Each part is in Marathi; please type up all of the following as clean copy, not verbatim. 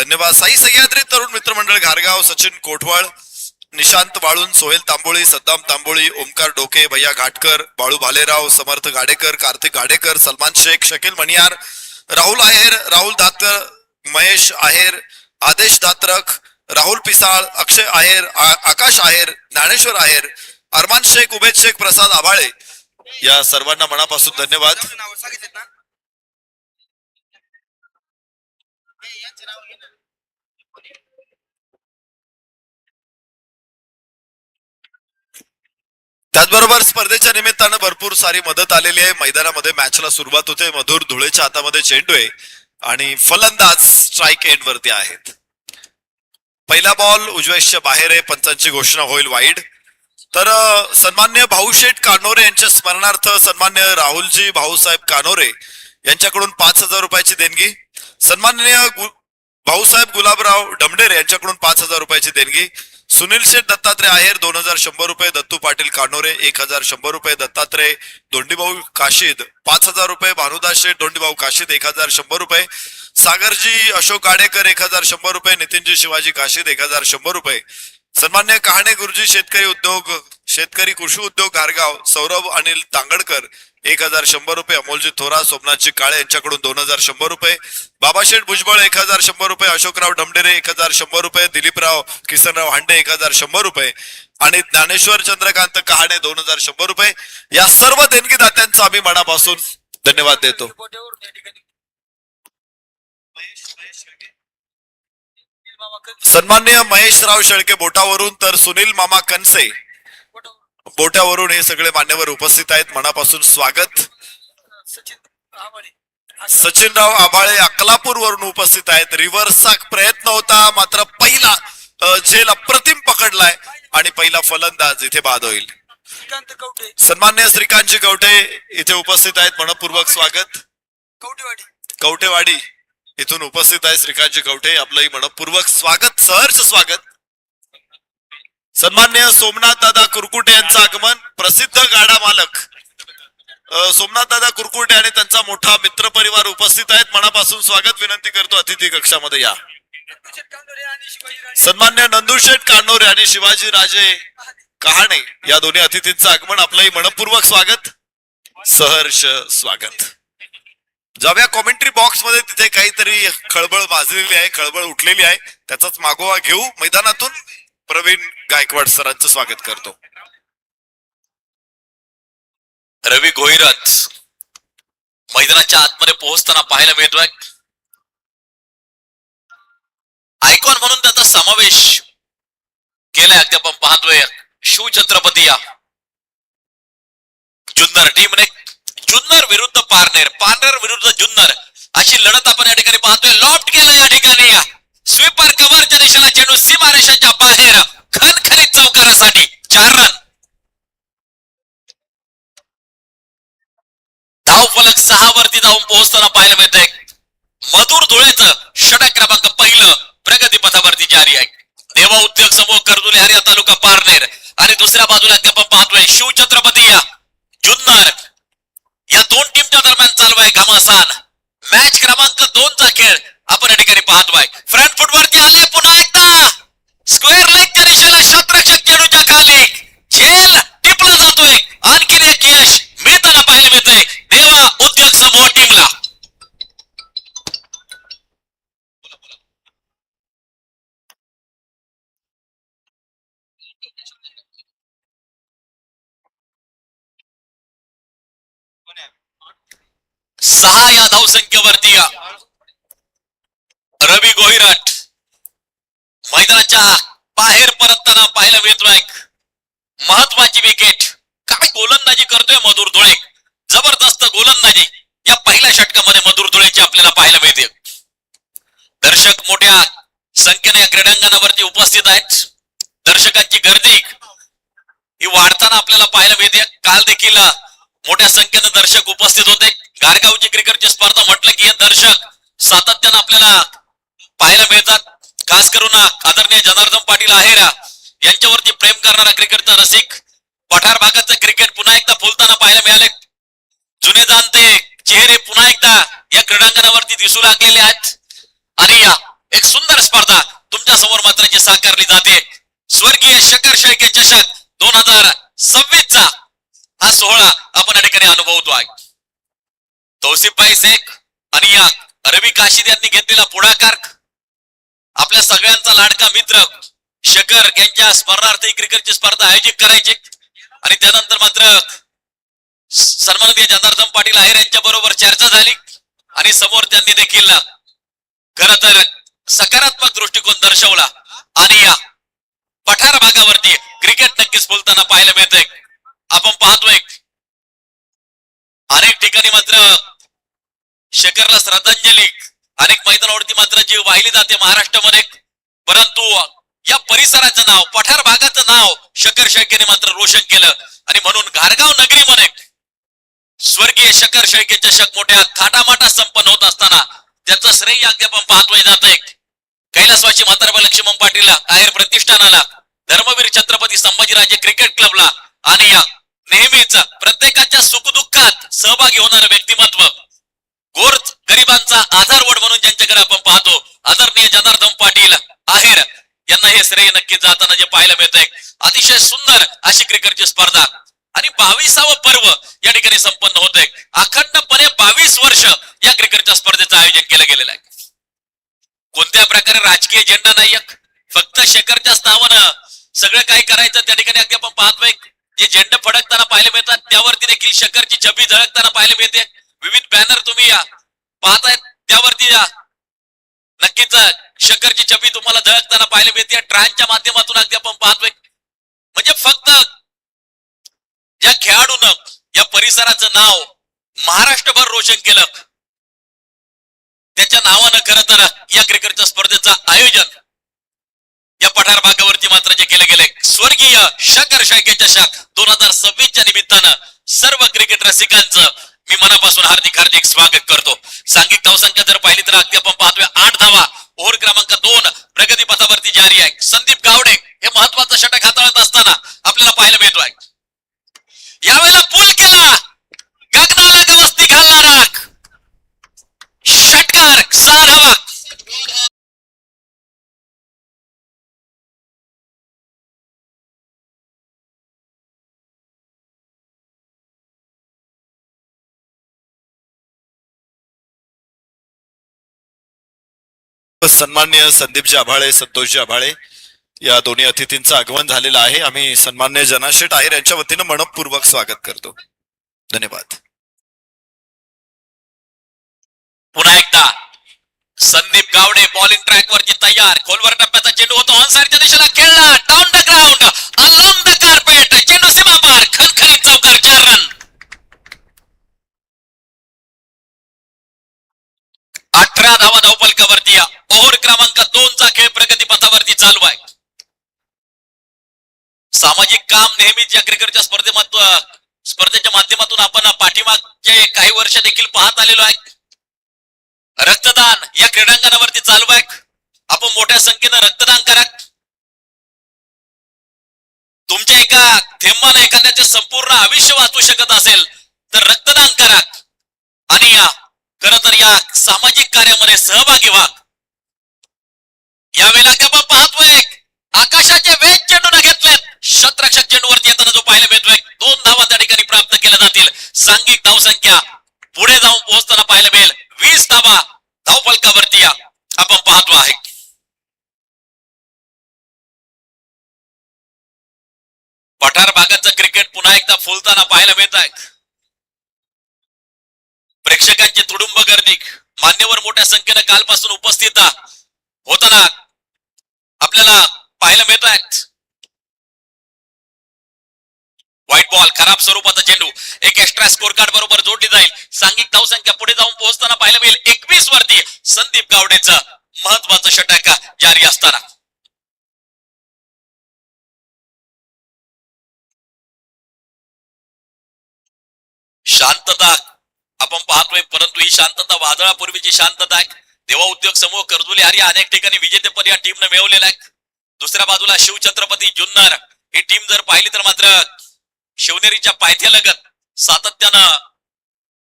धन्यवाद. साई सह्याद्री तरुण मित्रमंडळ घारगाव, सचिन कोठवळ, निशांत वाळून, सोहेल तांबोळी, सद्दाम तांबोळी, ओमकार डोके, भैया घाटकर, बाळू भालेराव, समर्थ गाडेकर, कार्तिक गाडेकर, सलमान शेख, शकील मणियार, राहुल आहेर, राहुल दातर, महेश आहेर, आदेश दात्रक, राहुल पिसाळ, अक्षय आहेर, आकाश आहेर, ज्ञानेश्वर आहेर, अरमान शेख, उबेद शेख, प्रसाद आभाळे, या सर्वांना मनापासून धन्यवाद. त्याचबरोबर स्पर्धेच्या निमित्तानं भरपूर सारी मदत आलेली आहे. मैदानामध्ये मॅचला सुरुवात होते. मधुर धुळेच्या हातामध्ये चेंडू आहे आणि फलंदाज स्ट्राईक एंड वरती आहेत. पहिला बॉल उजव्याच्या बाहेर आहे. पंचांची घोषणा होईल वाईड. तर सन्मान्य भाऊशेठ कानोरे यांच्या स्मरणार्थ सन्मान्य राहुलजी भाऊसाहेब कानोरे यांच्याकडून 5,000 रुपयाची देणगी. सन्माननीय भाऊसाहेब गुलाबराव डमडेरे यांच्याकडून 5,000 रुपयाची देणगी. सुनील शेठ दत्तात्रय आहेर 2,100 रुपये. दत्तू पाटील कानोरे 1,100 रुपये. दत्तात्रय दोंडीभाऊ काशीद 5,000 रुपये. भानुदास शेठ दोंडीभाऊ काशीद 1,100 रुपये. सागरजी अशोक गाडेकर 1,100 रुपये. नितीनजी शिवाजी काशीद 1,100 रुपये. सन्मान्य कहाणे गुरुजी शेतकरी कृषी उद्योग घारगाव सौरभ अनिल तांगडकर 1,100 रुपये. अमोलजी थोरा, सोमनाथजी काळे यांच्याकडून 2,100 रुपये. बाबाशेठ भुजबळ 1,100 रुपये. अशोकराव डमडेरे 1,100 रुपये. दिलीपराव किसनराव हांडे 1,100 रुपये आणि ज्ञानेश्वर चंद्रकांत कहाणे 2,100 रुपये. या सर्व देणगीदात्यांचा आम्ही मनापासून धन्यवाद देतो. सन्मान्य महेशराव शेळके बोटावरून, तर सुनील मामा कनसे बोट्यावरून हे सगळे मान्यवर उपस्थित आहेत. मनापासून स्वागत. सचिनराव आभाळे अकलापूर वरून उपस्थित आहेत. रिव्हर्सचा प्रयत्न होता मात्र पहिला झेल अप्रतिम पकडलाय आणि पहिला फलंदाज इथे बाद होईल. सन्मान्य श्रीकांतजी कवठे इथे उपस्थित आहेत. मनपूर्वक स्वागत. कवठेवाडी इथून उपस्थित आहे श्रीकांतजी कवठे, आपलंही मनपूर्वक स्वागत, सहर्ष स्वागत. सन्मान्य सोमनाथ दादा कुरकुटे यांचं आगमन. प्रसिद्ध गाडा मालक सोमनाथ दादा कुरकुटे आणि त्यांचा मोठा मित्र परिवार उपस्थित आहेत. मनापासून स्वागत विनंती करतो. अतिथी कक्षामध्ये या. सन्मान्य नंदुशेठ कानोरे आणि शिवाजी राजे कहाणे या दोन्ही अतिथींचं आगमन. आपलंही मनपूर्वक स्वागत, सहर्ष स्वागत. जाऊया कॉमेंट्री बॉक्स मध्ये. तिथे काहीतरी खळबळ माजलेली आहे, खळबळ उठलेली आहे, त्याचाच मागोवा घेऊ. मैदानातून प्रवीण गायकवाड सरांचं स्वागत करतो. रवी गोहिरत मैदानाच्या आतमध्ये पोहोचताना पाहायला मिळतोय. आयकॉन म्हणून त्याचा समावेश केलाय. अगदी आपण पाहतोय शिवछत्रपती या जुन्नर टीमने. जुन्नर विरुद्ध पारनेर, पारनेर विरुद्ध जुन्नर अशी लढत आपण या ठिकाणी पाहतोय. लॉफ्ट केलं या ठिकाणी. स्वीपर कव्हरच्या दिशेला चेंडू सीमारेषाच्या बाहेर खणखणीत चौकारासाठी 4 रन. धाव फलक 6 वरती जाऊन पोहोचताना पाहायला मिळतंय. मधुर धुळेचं षटक क्रमांक 1 प्रगती पथावरती जारी आहे. देवा उद्योग समूह कर्दुले हरिया तालुका पारनेर आणि दुसऱ्या बाजूला आपण पाहतोय शिवछत्रपती या जुन्नर. या दोन टीमच्या दरम्यान चालू आहे घमासान. मॅच क्रमांक 2 चा खेळ आपण या ठिकाणी पाहतोय. फ्रंट फुट वरती आलाय पुन्हा एकदा. स्क्वेअर लेगच्या दिशेला शतरक्षक चेंडूच्या खाली झेल टिपला जातोय. आणखीन एक यश मिळताना पाहायला मिळतंय देवा उद्योग समूह टीमला. सहा या धावसंख्येवरती रवी गोहिरट मैदानाच्या बाहेर परतताना पाहायला मिळतोय. महत्वाची विकेट. काय गोलंदाजी करतोय मधुर धुळे. जबरदस्त गोलंदाजी या पहिल्या षटकामध्ये मधुर धुळेची आपल्याला पाहायला मिळते. दर्शक मोठ्या संख्येने या क्रीडांगणावरती उपस्थित आहेत. दर्शकांची गर्दी ही वाढताना आपल्याला पाहायला मिळते. काल देखील मोठ्या संख्येने दर्शक उपस्थित होते. गारगावची क्रिकेटची स्पर्धा म्हटलं की हे दर्शक सातत्यानं आपल्याला पाहायला मिळतात. खास करून आदरणीय जनार्दन पाटील आहेर यांच्यावरती प्रेम करणारा क्रिकेटचा रसिक. पठार भागाचं क्रिकेट पुन्हा एकदा फुलताना पाहायला मिळाले. जुने जाणते चेहरे पुन्हा एकदा या क्रीडांगणावरती दिसू लागलेले आहेत आणि एक सुंदर मात्र जी साकारली जाते स्वर्गीय शकर शेळके चषक 2026 चा हा सोहळा आपण या ठिकाणी अनुभवतो आहे. तौसिफभाई शेख आणि या रवी काशीद यांनी घेतलेला पुढाकार, आपल्या सगळ्यांचा लाडका मित्र शकर यांच्या स्मरणार्थ क्रिकेटची स्पर्धा आयोजित करायची आणि त्यानंतर मात्र सन्माननीय जनार्दन पाटील आहेर यांच्या बरोबर चर्चा झाली आणि समोर त्यांनी देखील खर तर सकारात्मक दृष्टिकोन दर्शवला आणि या पठार भागावरती क्रिकेट नक्कीच बोलताना पाहायला मिळतंय. आपण पाहतोय अनेक ठिकाणी मात्र शकरला श्रद्धांजली अनेक मैदानावरती मात्र जी वाहिली जाते महाराष्ट्रामध्ये, परंतु या परिसराचं नाव, पठार भागाचं नाव शकर शेळकेने मात्र रोशन केलं आणि म्हणून घारगाव नगरीमध्ये स्वर्गीय शकर शेळके चषक मोठ्या थाटामाटात संपन्न होत असताना त्याचं श्रेय अगदी आपण पाहतोय जात आहे कैलासवासी म्हातारबा लक्ष्मण पाटील आहेर प्रतिष्ठानाला, धर्मवीर छत्रपती संभाजीराजे क्रिकेट क्लबला आणि या नेहमीच प्रत्येकाच्या सुखदुःखात सहभागी होणारं व्यक्तिमत्व, गोर गरिबांचा आधारवड म्हणून ज्यांच्याकडे आपण पाहतो आदरणीय जनार्दन पाटील आहेर यांना हे श्रेय नक्की जाताना जे पाहायला मिळतंय. अतिशय सुंदर अशी क्रिकेटची स्पर्धा आणि 22वा पर्व या ठिकाणी संपन्न होत आहे. अखंडपणे 22 वर्ष या क्रिकेटच्या स्पर्धेचं आयोजन केलं गेलेलं आहे. कोणत्या प्रकारे राजकीय झेंडा नाही, फक्त शेखरच्याच नावानं सगळं काही करायचं. त्या ठिकाणी अगदी आपण पाहतोय जे झेंडे फडकताना पाहायला मिळतात त्यावरती देखील शेखरची छबी झळकताना पाहायला मिळते. विविध बॅनर तुम्ही पाहतायत त्यावरती नक्कीच शकरची छबी तुम्हाला झळकताना पाहायला मिळते. ट्रायच्या माध्यमातून अगदी आपण पाहतोय म्हणजे फक्त ज्या खेळाडून या परिसराचं नाव महाराष्ट्रभर रोशन केलं त्याच्या नावानं खरं तर या क्रिकेटच्या स्पर्धेचं आयोजन या पठार भागावरती मात्र जे केले गेले स्वर्गीय शकर शेळके चषक 2026 च्या निमित्तानं सर्व क्रिकेट रसिकांचं मी मनापासून हार्दिक हार्दिक स्वागत करतो. सांघिक धावसंख्या जर पाहिली तर अगदी आपण पाहतोय 8 धावा. ओव्हर क्रमांक 2 प्रगती पथावरती जारी आहे. संदीप गावडे हे महत्वाचं षटक हाताळत असताना आपल्याला पाहायला मिळतोय. यावेळेला पूल केला गगनाला गवसती घालणारा षटकार 6 धावा. सन्माननीय संदीपजी आभाळे, संतोषजी आभाळे या दोन्ही अतिथींचं आगमन झालेलं आहे. आम्ही सन्माननीय जनाशेठ आहेर यांच्या वतीनं मनपूर्वक स्वागत करतो. धन्यवाद. पुन्हा एकदा संदीप गावडे बॉलिंग ट्रॅक वरती तयार. खोलवर टप्प्याचा चेंडू होतो ऑन साइडच्या दिशेला खेळला down the ground along the carpet चेंडू सीमा पार खणखणीत चौकार 4 रन. 18 धावा धावफलकावरती. ओव्हर क्रमांक 2 चा खेळ प्रगती पथावरती चालू आहे. सामाजिक काम नेहमीच या क्रिकेटच्या स्पर्धेच्या माध्यमातून आपण पाठीमागचे काही वर्ष देखील पाहत आलेलो आहे. रक्तदान या क्रीडांगणावरती चालू आहे. आपण मोठ्या संख्येनं रक्तदान करा. तुमच्या एका थेंबाने एखाद्याचे संपूर्ण आयुष्य वाचू शकत असेल तर रक्तदान करा आणि खरं तर या सामाजिक कार्यामध्ये सहभागी व्हा. यावेळेला आपण पाहतोय आकाशाचे वेध चेंडून घेतलेत. शतरक्षक चेंडूवरती येताना जो पाहायला मिळतोय 2 धावा त्या ठिकाणी प्राप्त केल्या जातील. सांघिक धावसंख्या पुढे जाऊन पोहोचताना पाहायला मिळेल 20 धावा धावफलकावरती आपण पाहतो आहे. पठार भागाचं क्रिकेट पुन्हा एकदा फुलताना पाहायला मिळत आहे. प्रेक्षकांची तुडुंब गर्दी, मान्यवर मोठ्या संख्येनं कालपासून उपस्थित होताना आपल्याला पाहायला मिळत आहेत. व्हाईट बॉल खराब स्वरूपाचा चेंडू एक एक्स्ट्रा स्कोर कार्ड बरोबर जोडली जाईल. सांघिक धावसंख्या पुढे जाऊन पोहोचताना पाहायला मिळेल 21 वरती संदीप गावडेचं महत्वाचं षटक जारी असताना. शांतता आपण पाहतोय परंतु ही शांतता वादळापूर्वीची शांतता आहे. देवा उद्योग समूह कर्जुली आणि अनेक ठिकाणी विजेतेपद या टीमने मिळवलेलं आहे. दुसऱ्या बाजूला शिवछत्रपती जुन्नर ही टीम जर पाहिली तर मात्र शिवनेरीच्या पायथ्यालगत सातत्यानं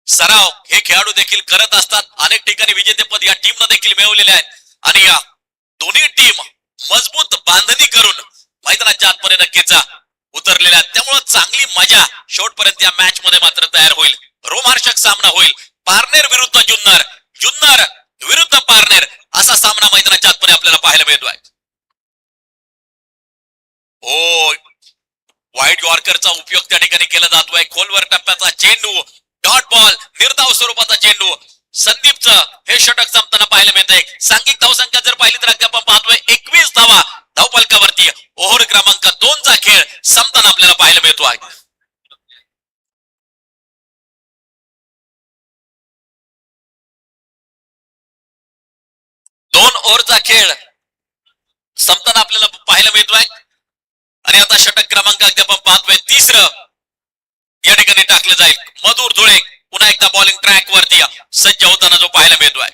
सराव हे खेळाडू देखील करत असतात. अनेक ठिकाणी विजेतेपद या टीमनं देखील मिळवलेले आहेत आणि या दोन्ही टीम मजबूत बांधणी करून मैदानाच्या आतमध्ये नक्कीच उतरलेल्या, त्यामुळे चांगली मजा शेवटपर्यंत या मॅच मध्ये मात्र तयार होईल. रोमांचक सामना होईल. पारनेर विरुद्ध जुन्नर, जुन्नर विरुद्ध पारनेर असा सामना मैदानाच्या आतमध्ये आपल्याला पाहायला मिळतोय. ओ वाईट यॉर्करचा उपयोग त्या ठिकाणी केला जातोय. खोलवर टप्प्याचा चेंडू, डॉट बॉल, निर्धाव स्वरूपाचा चेंडू. संदीपचं हे षटक संपताना पाहायला मिळतंय. सांघिक धावसंख्या जर पाहिली तर अगदी आपण पाहतोय 21 धावा धावफलकावरती. ओव्हर क्रमांक 2 चा खेळ संपताना आपल्याला पाहायला मिळतो आहे. दोन ओव्हरचा खेळ संपताना आपल्याला पाहायला मिळतोय. आणि आता षटक क्रमांक अगदी आपण पाहतोय 3रं या ठिकाणी टाकलं जाईल. मधुर धुळे पुन्हा एकदा बॉलिंग ट्रॅक वरती सज्ज होताना जो पाहायला मिळतोय.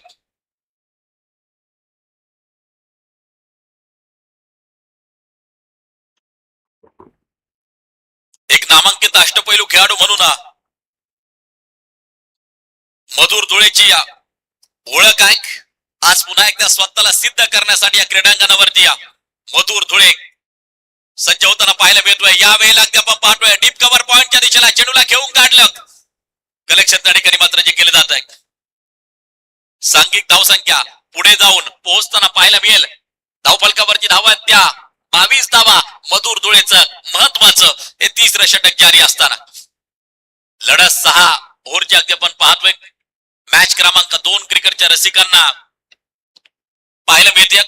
एक नामांकित अष्टपैलू खेळाडू म्हणून मधुर धुळेची ओळख आहे. आज पुन्हा एकदा स्वतःला सिद्ध करण्यासाठी या क्रीडांगणावरती मधुर धुळे सज्ज होताना पाहायला मिळतोय. यावेळेला अगदी आपण पाहतोय डीप कव्हर पॉइंटच्या दिशेला चेंडूला घेऊन काढलं. कलेक्शन त्या ठिकाणी मात्र जे केले जात आहे. सांघिक धावसंख्या पुढे जाऊन पोहोचताना पाहायला मिळेल. धावफलकावरची धावा त्या 22 धावा. मधुर धुळेचं महत्वाचं हे 3रं षटक जारी असताना लढत 6 ओव्हरची अगदी आपण पाहतोय. मॅच क्रमांक 2 क्रिकेटच्या रसिकांना पाहायला मिळते.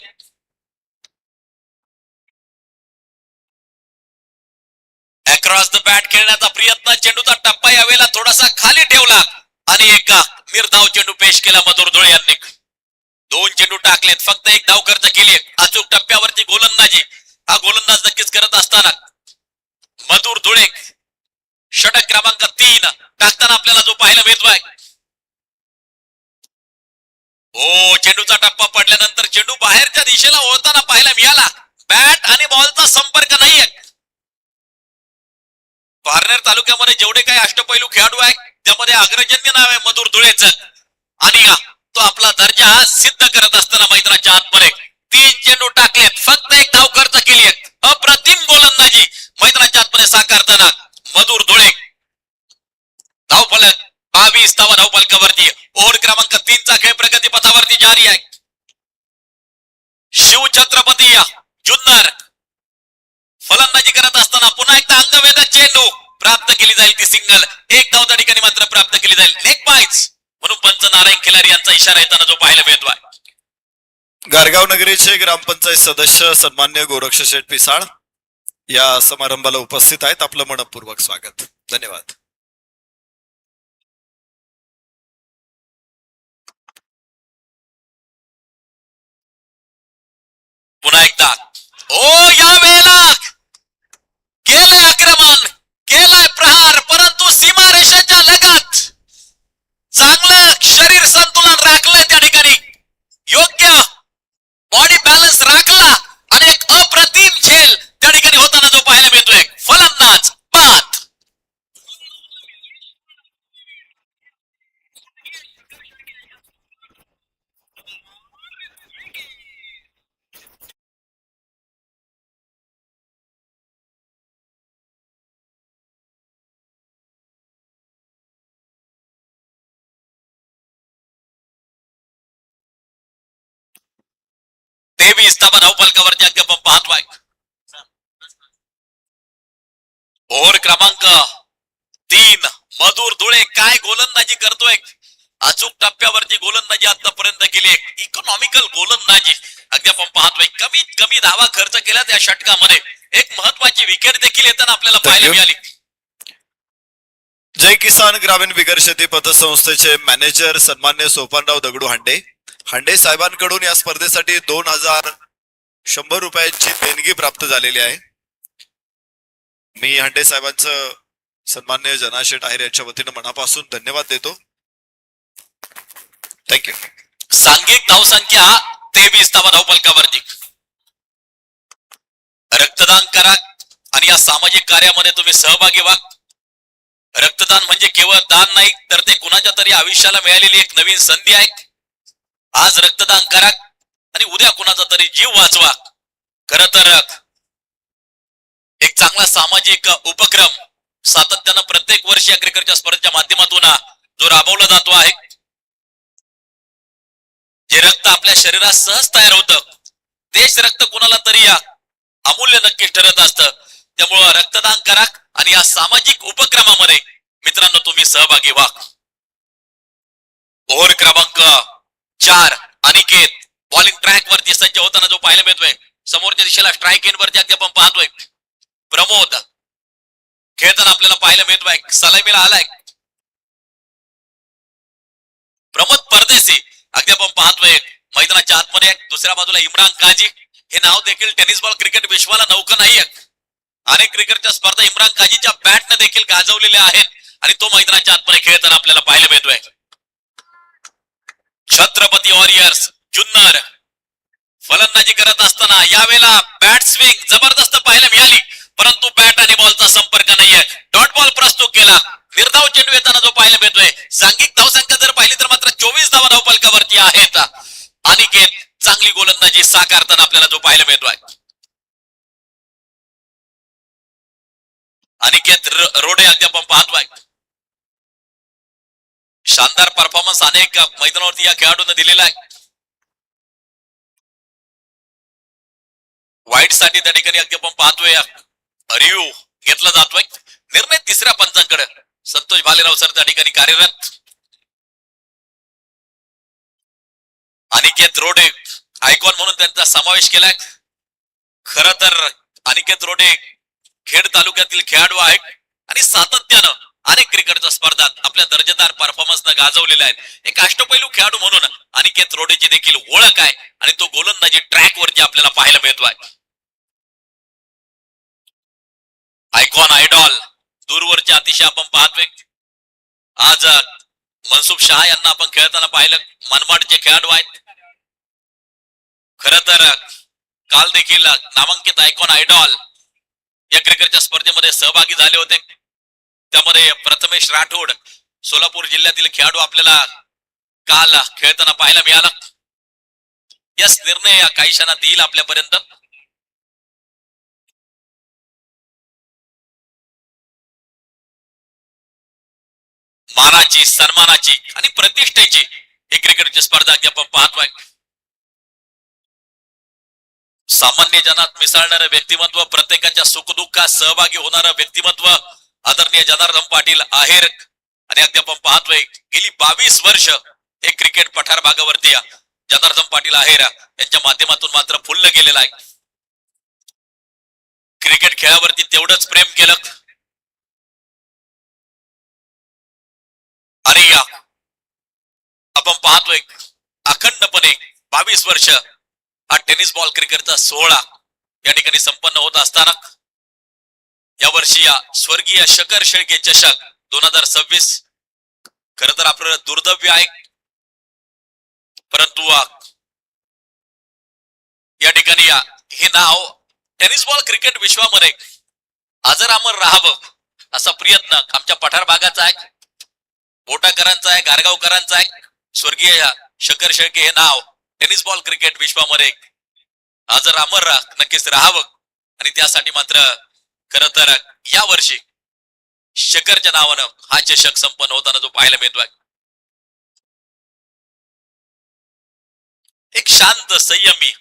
अक्रॉस द बॅट खेळण्याचा प्रयत्न, चेंडूचा टप्पा यावेळेला थोडासा खाली ठेवला आणि एक निर्धाव चेंडू पेश केला मधुर धुळे यांनी. 2 चेंडू टाकलेत, फक्त 1 धाव खर्च केली. अचूक टप्प्यावरती गोलंदाजी हा गोलंदाज नक्कीच करत असताना मधुर धुळे षटक क्रमांक 3 टाकताना आपल्याला जो पाहायला मिळतोय. ओ चेंडूचा टप्पा पडल्यानंतर चेंडू बाहेरच्या दिशेला ओढताना पाहायला मिळाला. बॅट आणि बॉलचा संपर्क नाहीये. पारनेर तालुक्यामध्ये जेवढे काही अष्टपैलू खेळाडू आहेत त्यामध्ये अग्रजन्य नाव आहे मधुर धुळेचं. आणि तो आपला दर्जा सिद्ध करत असताना मैदानाच्या आतमध्ये 3 चेंडू टाकलेत, फक्त 1 धाव खर्च केली. अप्रतिम गोलंदाजी मैदानाच्या आतमध्ये साकारताना मधुर धुळे. धावफलक 22 धावा धावफलकावरती. ओव्हर क्रमांक 3 चा खेळ प्रगतीपथावरती जारी आहे. शिवछत्रपती जुन्नर फलंदाजी करत असताना पुन्हा एकदा अंगवेधक चेंडू प्राप्त केली जाईल. ती सिंगल. 1 धाव त्या ठिकाणी मात्र प्राप्त केली जाईल. लेग बाईट्स म्हणून पंच नारायण खिलारी यांचा इशारा येताना जो पाहायला मिळतोय. गारगाव नगरीचे ग्रामपंचायत सदस्य सन्मान्य गोरक्ष शेठ पिसाळ या समारंभाला उपस्थित आहेत. आपलं मनपूर्वक स्वागत. धन्यवाद. पुन्हा एकदा ओ या वेळेला केले आक्रमण, केलाय प्रहार, परंतु सीमारेषेच्या लगत चांगलं शरीर संतुलन राखलंय. त्या ठिकाणी योग्य बॉडी बॅलन्स राखला आणि एक अप्रतिम झेल त्या ठिकाणी होताना जो पाहायला मिळतोय. फलंदाज बाद. तेवीस धावा धावफलकावरती अगदी आपण पाहतोय. ओव्हर क्रमांक 3 मधुर धुळे काय गोलंदाजी करतोय. अचूक टप्प्यावरती गोलंदाजी आतापर्यंत केली. इकॉनॉमिकल गोलंदाजी अगदी आपण पाहतोय. कमीत कमी धावा खर्च केला त्या षटकामध्ये. एक महत्वाची विकेट देखील येताना आपल्याला पाहायला मिळाली. जय किसान ग्रामीण बिगर शेती पतसंस्थेचे मॅनेजर सन्मान्य सोपानराव दगडू हांडे साहेबांकडून या स्पर्धेसाठी 2100 रुपयांची देणगी प्राप्त झालेली आहे. मी हांडे साहेबांचं सन्मान्य जनाशेठ आहेर यांच्या वतीनं मनापासून धन्यवाद देतो. थँक्यू. सांघिक धावसंख्या 23 धावा धावफलकावरती. रक्तदान करा आणि या सामाजिक कार्यामध्ये तुम्ही सहभागी व्हा. रक्तदान म्हणजे केवळ दान नाही तर ते कुणाच्या तरी आयुष्याला मिळालेली एक नवीन संधी आहे. आज रक्तदान करा आणि उद्या कुणाचा तरी जीव वाचवा. खर तर एक चांगला सामाजिक उपक्रम सातत्यानं प्रत्येक वर्षी या क्रिकेटच्या स्पर्धेच्या माध्यमातून जो राबवला जातो आहे, जे रक्त आपल्या शरीरात सहज तयार होतं, देश रक्त कोणाला तरी अमूल्य नक्कीच ठरत असतं. त्यामुळं रक्तदान करा आणि या सामाजिक उपक्रमामध्ये मित्रांनो तुम्ही सहभागी व्हा. ओव्हर क्रमांक 4 अनिकेत बॉलिंग ट्रॅक वरती सज्ज होताना जो पाहायला मिळतोय, समोरच्या दिशेला स्ट्राईक एंड वरती अगदी आपण पाहतोय प्रमोद खेळताना आपल्याला पाहायला मिळतोय. सलामीला आलाय प्रमोद परदेशी, अगदी आपण पाहतोय मैदानाच्या आतमध्ये. दुसऱ्या बाजूला इम्रान काजी, हे नाव देखील टेनिस बॉल क्रिकेट विश्वाला नौकं नाहीये. अनेक क्रिकेटच्या स्पर्धा इम्रान काजीच्या बॅटने देखील गाजवलेल्या आहेत आणि तो मैदानाच्या आतमध्ये खेळताना आपल्याला पाहायला मिळतोय. छत्रपती वॉरियर्स जुन्नर फलंदाजी करत असताना यावेळेला बॅट स्विंग जबरदस्त पाहायला मिळाली, परंतु बॅट आणि बॉलचा संपर्क नाहीये. डॉट बॉल प्रस्तुत केला, निर्धाव चेंडू येताना जो पाहायला मिळतोय. सांघिक धावसंख्या जर पाहिली तर मात्र 24 धावा धावफलकावरती आहेत. अनिकेत चांगली गोलंदाजी साकारताना आपल्याला जो पाहायला मिळतोय. अनिकेत रोडे अगदी आपण पाहतोय. शानदार परफॉर्मन्स अनेक मैदानावरती या खेळाडूंना दिलेला आहे. वाईट साठी त्या ठिकाणी अगदी आपण पाहतोय रिव्ह्यू घेतला जातोय. निर्णय तिसऱ्या पंचांकडे. संतोष भालेराव सर त्या ठिकाणी कार्यरत. अनिकेत रोडे आयकॉन म्हणून त्यांचा समावेश केलाय. खर तर अनिकेत रोडे खेड तालुक्यातील खेळाडू आहेत आणि सातत्यानं अनेक क्रिकेटच्या स्पर्धात आपल्या दर्जेदार परफॉर्मन्स गाजवलेला आहे. एक अष्टपैलू खेळाडू म्हणून अनिकेत रोडेची देखील ओळख आहे आणि तो गोलंदाजी ट्रॅक वरती आपल्याला पाहायला मिळतोय. आयकॉन आयडॉल दूरवरच्या अतिशय आपण पाहतोय. आज मनसुख शहा यांना आपण खेळताना पाहिलं. मनमाडचे खेळाडू आहेत. खर तर काल देखील नामांकित आयकॉन आयडॉल या क्रिकेटच्या स्पर्धेमध्ये सहभागी झाले होते. त्यामध्ये प्रथमेश राठोड सोलापूर जिल्ह्यातील खेळाडू आपल्याला काल खेळताना पाहायला मिळाला. यस निर्णय काही क्षणात देईल आपल्यापर्यंत. मानाची, सन्मानाची आणि प्रतिष्ठेची ही क्रिकेटची स्पर्धा अगदी आपण पाहतोय. सामान्य जनात मिसळणारं व्यक्तिमत्व, प्रत्येकाच्या सुखदुःखात सहभागी होणारं व्यक्तिमत्व आदरणीय जनार्दन पाटील आहेर. आणि अगदी आपण पाहतोय गेली 22 वर्ष हे क्रिकेट पठार भागावरती जनार्दन पाटील आहेर यांच्या माध्यमातून मात्र फुललं गेलेलं आहे. क्रिकेट खेळावरती तेवढंच प्रेम केलं आणि आपण पाहतोय अखंडपणे 22 वर्ष हा टेनिस बॉल क्रिकेटचा 16 या ठिकाणी संपन्न होत असताना या वर्षी स्वर्गीय शकर शेळके चषक 2026 खर तर आपलं दुर्दैव्य आहे, परंतु या ठिकाणी हे नाव टेनिस बॉल क्रिकेट विश्वामध्ये अजर अमर राहावं असा प्रयत्न आमच्या पठार भागाचा आहे, बोटाकरांचा आहे, गारगावकरांचा आहे. स्वर्गीय शकर शेळके हे नाव टेनिस बॉल क्रिकेट विश्वामध्ये अजर अमर नक्कीच राहावं आणि त्यासाठी मात्र खर तर या वर्षी शकरच्या नावानं हा चषक संपन्न होताना जो पाहायला मिळतोय. एक शांत, संयमी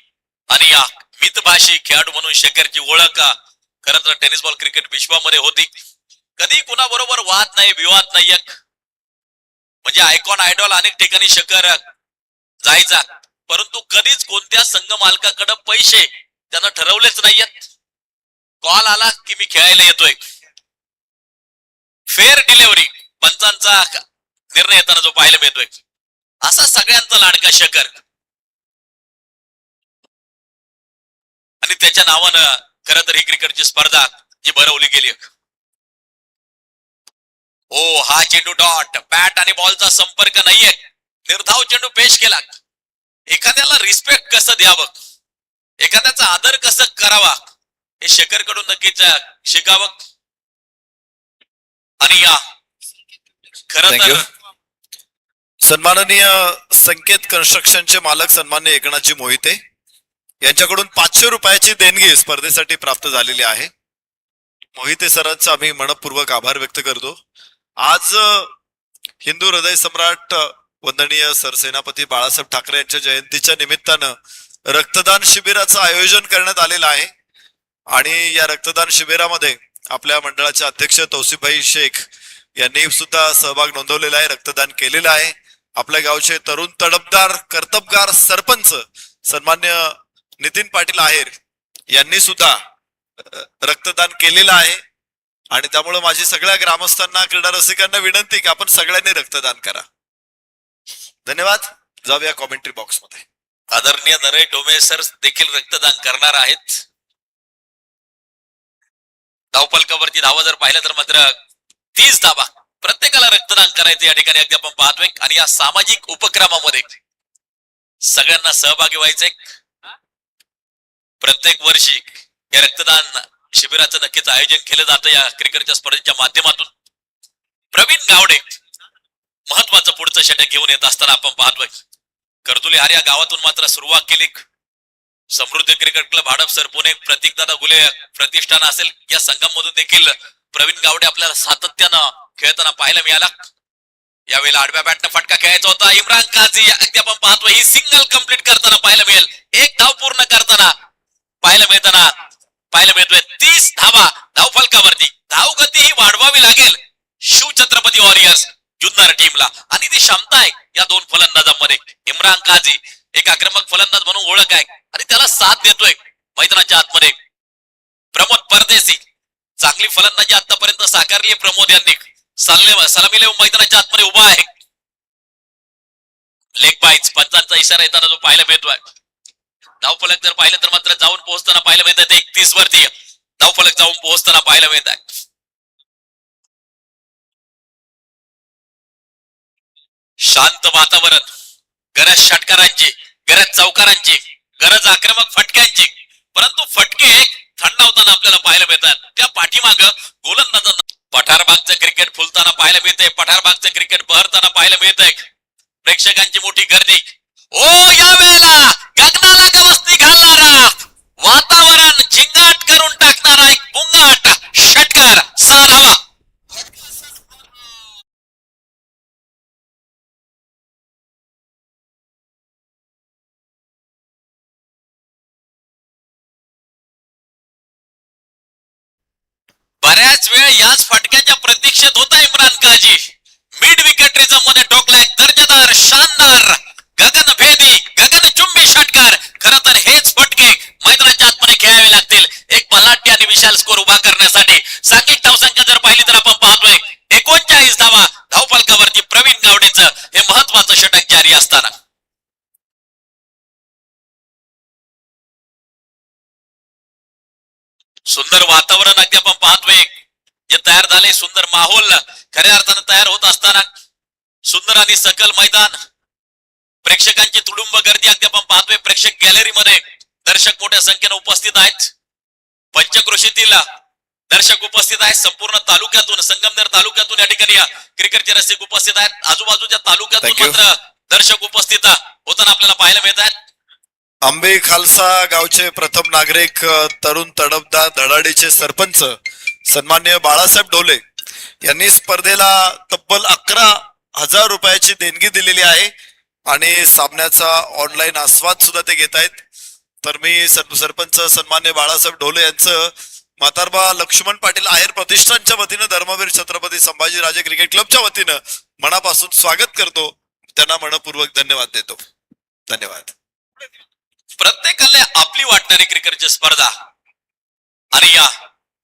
आणि मितभाषी खेळाडू म्हणून शकरची ओळख खर तर टेनिस बॉल क्रिकेट विश्वामध्ये होती. कधी कुणाबरोबर वाद नाही, विवाद नाही. म्हणजे आयकॉन आयडॉल अनेक ठिकाणी शकर जायचा, परंतु कधीच कोणत्या संघ मालकाकडे पैसे त्यानं ठरवलेच नाहीयेत. कॉल आला की मी खेळायला येतोय. फेअर डिलिव्हरी पंचांचा निर्णय येताना जो पाहायला मिळतोय असा सगळ्यांचा लाडका शकर आणि त्याच्या नावानं खरं तर ही क्रिकेटची स्पर्धा जी भरवली गेली. ओ हा चेंडू डॉट, बॅट आणि बॉलचा संपर्क नाहीये. निर्धाव चेंडू पेश केला. एखाद्याला रिस्पेक्ट कसं द्यावं, एखाद्याचा आदर कसं करावा हे शेखर कडून नक्कीच शिकावं. आणि खरं तर सन्माननीय संकेत कन्स्ट्रक्शनचे मालक सन्मान्य एकनाथजी मोहिते, यांच्याकडून 500 रुपयाची देणगी स्पर्धेसाठी प्राप्त झालेली आहे. मोहिते सरांचा आम्ही मनपूर्वक आभार व्यक्त करतो. आज हिंदू हृदय सम्राट वंदनीय सरसेनापती बाळासाहेब ठाकरे यांच्या जयंतीच्या निमित्तानं रक्तदान शिबिराचं आयोजन करण्यात आलेलं आहे. आणि या रक्तदान शिबिरामध्ये आपल्या मंडळाचे अध्यक्ष तौसिफभाई शेख यांनी सुद्धा सहभाग नोंदवलेला आहे, रक्तदान केलेलं आहे. आपल्या गावचे तरुण तडफदार कर्तबगार सरपंच सन्मान्य नितीन पाटील आहेर यांनी सुद्धा रक्तदान केलेलं आहे. आणि त्यामुळे माझी सगळ्या ग्रामस्थांना, क्रीडा रसिकांना विनंती की आपण सगळ्यांनी रक्तदान करा. धन्यवाद. जाऊया कॉमेंट्री बॉक्स मध्ये. आदरणीय नरेश डोमे सर देखील रक्तदान करणार आहेत. धावपलकावरती धावा जर पाहिलं तर मात्र 30 धावा. प्रत्येकाला रक्तदान करायचं या ठिकाणी अगदी आपण पाहतोय. आणि या सामाजिक उपक्रमामध्ये सगळ्यांना सहभागी व्हायचंय. प्रत्येक वर्षी या रक्तदान शिबिराचं नक्कीच आयोजन केलं जातं या क्रिकेटच्या स्पर्धेच्या माध्यमातून. प्रवीण गावडे महत्वाचं पुढचं षटक घेऊन येत असताना आपण पाहतोय. कर्दुली हार या गावातून मात्र सुरुवात केली. समृद्धी क्रिकेट क्लब हडपसर पुणे, प्रतीकदादा गुले प्रतिष्ठान असेल या संघांमधून देखील प्रवीण गावडे आपल्याला सातत्यानं खेळताना पाहायला मिळाला. यावेळेला आडव्या बॅटनं फटका खेळायचा होता. इम्रान काझी अगदी आपण पाहतो ही सिंगल कंप्लीट करताना पाहायला मिळेल. एक धाव पूर्ण करताना पाहायला मिळतोय 30 धावा धावफलकावरती. धाव गती ही वाढवावी लागेल शिवछत्रपती वॉरियर्स जुन्नर टीमला. आणि ती क्षमता आहे या दोन फलंदाजांमध्ये. इम्रान काझी एक आक्रमक फलंदाज म्हणून ओळख आहे आणि त्याला साथ देतोय मैदानाच्या आतमध्ये प्रमोद परदेशी. चांगली फलंदाजी आतापर्यंत साकारली प्रमोद यांनी. सलामी लेव मैदानाच्या आतमध्ये उभा आहे. लेग बाईच पंचांचा इशारा येताना जो पाहायला मिळतोय. धावफलक जर पाहिलं तर मात्र जाऊन पोहोचताना पाहायला मिळत आहे 31 वरती धावफलक जाऊन पोहोचताना पाहायला मिळत आहे. शांत वातावरण, गरज षटकारांची, गरज चौकारांची, गरज आक्रमक फटक्यांची. परंतु फटके थंडावताना आपल्याला पाहायला मिळतात. त्या पाठीमाग गोलंदाजांना पठारबागचं क्रिकेट फुलताना पाहायला मिळतंय. पठारबागचं क्रिकेट बहरताना पाहायला मिळतंय. प्रेक्षकांची मोठी गर्दी. ओ या वेळेला गगनाला गवसणी घालणारा, वातावरण झिंगाट करून टाकणारा एक बुंगाट षटकार. 6 धावा. बऱ्याच वेळ याच फटक्याच्या प्रतीक्षेत होता इम्रान काझी. मिड विकेट रिझम मध्ये ठोकलाय दर्जेदार, शानदार, गगनभेदी, गगनचुंबी षटकार. खर तर हेच फटके मैदानाच्या आतमध्ये खेळावे लागतील एक बलाढ्य आणि विशाल स्कोर उभा करण्यासाठी. सांघिक धावसंख्या जर पाहिली तर आपण पाहतोय 39 धावा धावफलकावरती प्रवीण गावडेचं हे महत्वाचं षटक जारी असताना. सुंदर वातावरण अगदी आपण पाहतोय जे तयार झाले. सुंदर माहोल खऱ्या अर्थानं तयार होत असताना सुंदर आणि सकल मैदान, प्रेक्षकांची तुडुंब गर्दी अगदी आपण पाहतोय. प्रेक्षक गॅलरीमध्ये दर्शक मोठ्या संख्येने उपस्थित आहेत. पंचक्रोशीतील दर्शक उपस्थित आहेत. संपूर्ण तालुक्यातून, संगमनेर तालुक्यातून या ठिकाणी क्रिकेटचे रसिक उपस्थित आहेत. आजूबाजूच्या तालुक्यातून मात्र दर्शक उपस्थित होताना आपल्याला पाहायला मिळत आहेत. आंबे खालसा गावचे प्रथम नागरिक, तरुण तडफदार धडाडीचे सरपंच सन्मान्य बाळासाहेब ढोले यांनी स्पर्धेला तब्बल 11,000 रुपयाची देणगी दिलेली आहे. आणि सामन्याचा ऑनलाईन आस्वाद सुद्धा ते घेत आहेत. तर मी सरपंच सन्मान्य बाळासाहेब ढोले यांचं म्हातारबा लक्ष्मण पाटील आहेर प्रतिष्ठानच्या वतीनं, धर्मवीर छत्रपती संभाजीराजे क्रिकेट क्लबच्या वतीनं मनापासून स्वागत करतो. त्यांना मनपूर्वक धन्यवाद देतो. धन्यवाद. प्रत्येकाला आपली वाटणारी क्रिकेटची स्पर्धा. आणि या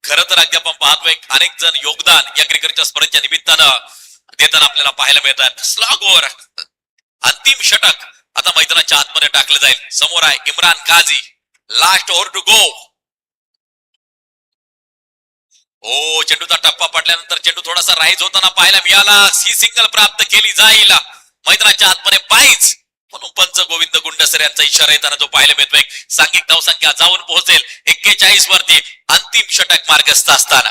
खरं तर अगदी आपण पाहतोय अनेक जण योगदान या क्रिकेटच्या स्पर्धेच्या निमित्तानं देताना आपल्याला पाहायला मिळतात. स्लॉग ओव्हर, अंतिम षटक आता मैदानाच्या आतमध्ये टाकलं जाईल. समोर आहे Imran Kazi. Last over to go. ओ चेंडूचा टप्पा पडल्यानंतर चेंडू थोडासा राईज होताना पाहायला मिळाला. ही सिंगल प्राप्त केली जाईल. मैदानाच्या आतमध्ये पाहिज म्हणून पंच गोविंद गुंडसर यांचा इशारा येताना जो पाहायला मिळतोय. सांघिक धावसंख्या जाऊन पोहोचेल 41 वरती अंतिम षटक मार्गस्थ असताना.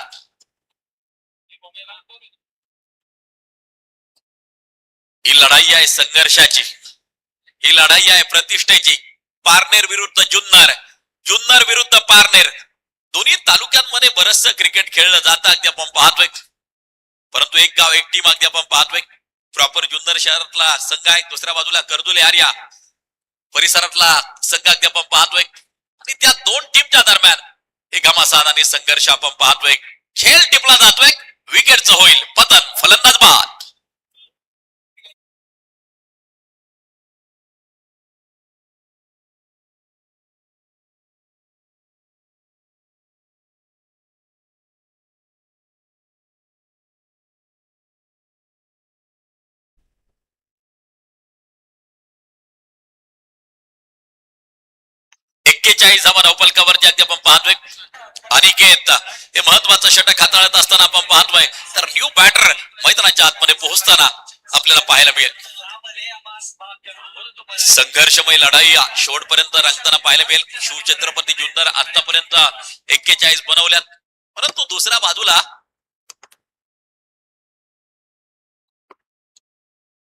ही लढाई आहे संघर्षाची, ही लढाई आहे प्रतिष्ठेची. पारनेर विरुद्ध जुन्नर, जुन्नर विरुद्ध पारनेर. दोन्ही तालुक्यांमध्ये बरचसं क्रिकेट खेळलं जातं अगदी आपण पाहतोय. परंतु एक गाव एक टीम अगदी आपण पाहतोय. प्रॉपर जुन्नर शहरातला संघ आहे, दुसऱ्या बाजूला कर्दुले आर्या परिसरातला संघ अगदी आपण पाहतोय. आणि त्या दोन टीमच्या दरम्यान एक घमासान आणि संघर्ष आपण पाहतोय. खेळ टिपला जातोय, विकेटचं होईल पतन, फलंदाज बाद. 41 धावा धावपलकावरती अगदी आपण पाहतोय. अनिकेत हे महत्वाचं षटक हाताळत असताना आपण पाहतोय. तर न्यू बॅटर मैदानाच्या आतमध्ये पोहोचताना आपल्याला पाहायला मिळेल. संघर्षमय लढाई शेवटपर्यंत रंगताना पाहायला मिळेल. शिवछत्रपती जुन्नर आतापर्यंत 41 बनवल्यात, परंतु दुसऱ्या बाजूला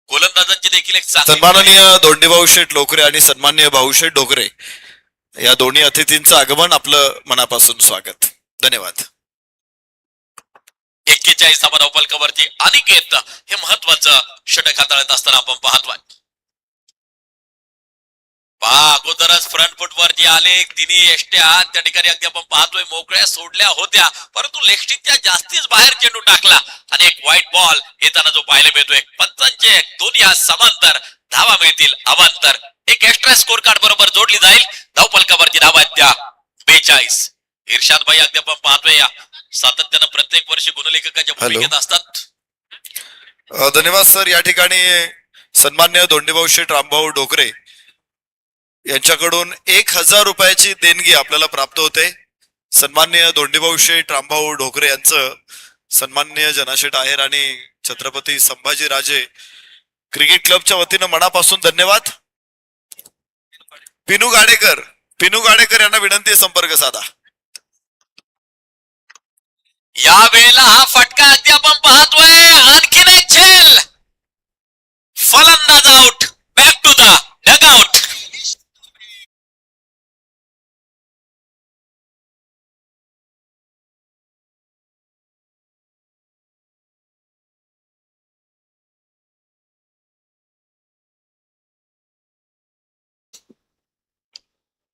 गोलंदाजांची देखील एक सन्माननीय दोंडीभाऊ शेठ लोकरे आणि सन्माननीय भाऊशेठ डोकरे या दोन्ही अतिथींचं आगमन, आपलं मनापासून स्वागत. धन्यवाद. 41 धावा धावपलकावरती अनिकेत हे महत्वाचं षटक हाताळत असताना आपण पाहतोय. अगोदरच फ्रंट फुट वरती आले तिन्ही एष्ट्या त्या ठिकाणी अगदी आपण पाहतोय मोकळ्या सोडल्या होत्या, परंतु लेगस्टिकच्या जास्तीच बाहेर चेंडू टाकला आणि एक व्हाईट बॉल येताना जो पाहायला मिळतोय. पंचांचे दोन्ही हात समांतर, धावा मिळतील अवांतर. एक एक्स्ट्रा स्कोर कार्ड बरोबर जोडली जाईल. धावपलकावरती धावा आहेत त्या 42. इर्शाद भाई अगदी आपण पाहतोय सातत्यानं प्रत्येक वर्षी गुणलेखकाच्या भूमिकेत असतात. धन्यवाद सर. या ठिकाणी सन्मान्य दोंडीभाऊ शेठ रामभाऊ डोकरे यांच्याकडून 1000 रुपयाची देणगी आपल्याला प्राप्त होते. सन्मान्य दोंडीभाऊ शेठ रामभाऊ डोकरे यांचं सन्मान्य जनाशेठ आहेर आणि छत्रपती संभाजी राजे क्रिकेट क्लबच्या वतीनं मनापासून धन्यवाद. पिनू गाडेकर यांना विनंती आहे, संपर्क साधा. या वेळेला हा फटका अगदी आपण पाहतोय. आणखीन एक झेल, फलंदाज out, back to the dugout.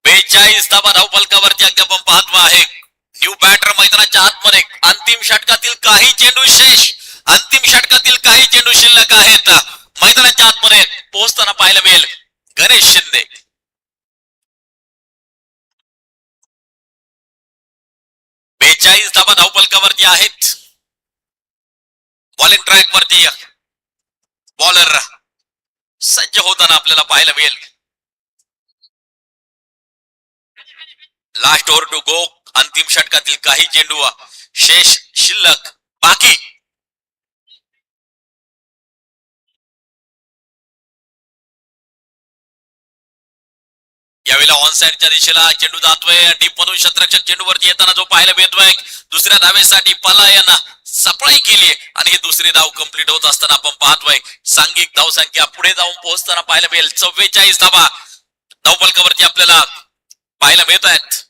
बेचाळीस धावा धावपलकावरती अगदी आपण पाहतो आहे. न्यू बॅटर मैदानाच्या आतमध्ये अंतिम षटकातील काही चेंडू शेष, अंतिम षटकातील काही चेंडू शिल्लक आहेत. मैदानाच्या आतमध्ये पोहोचताना पाहायला मिळेल गणेश शिंदे. 42 धावा धावपलकावरती आहेत. बॉलिंग ट्रॅक वरती बॉलर सज्ज होताना आपल्याला पाहायला मिळेल. Last over to go. अंतिम षटकातील काही चेंडू शेष शिल्लक बाकी. यावेळेला ऑन साइडच्या दिशेला चेंडू जातोय. डीप मधून शतरक्षक चेंडूवरती येताना जो पाहायला मिळतोय. दुसऱ्या धावेसाठी पलायन सप्लाय केली आणि ही दुसरी धाव कंप्लीट होत असताना आपण पाहतोय. सांघिक धावसंख्या पुढे जाऊन पोहोचताना पाहायला मिळेल 44 धावा धावपलकावरती आपल्याला पाहायला मिळत आहेत.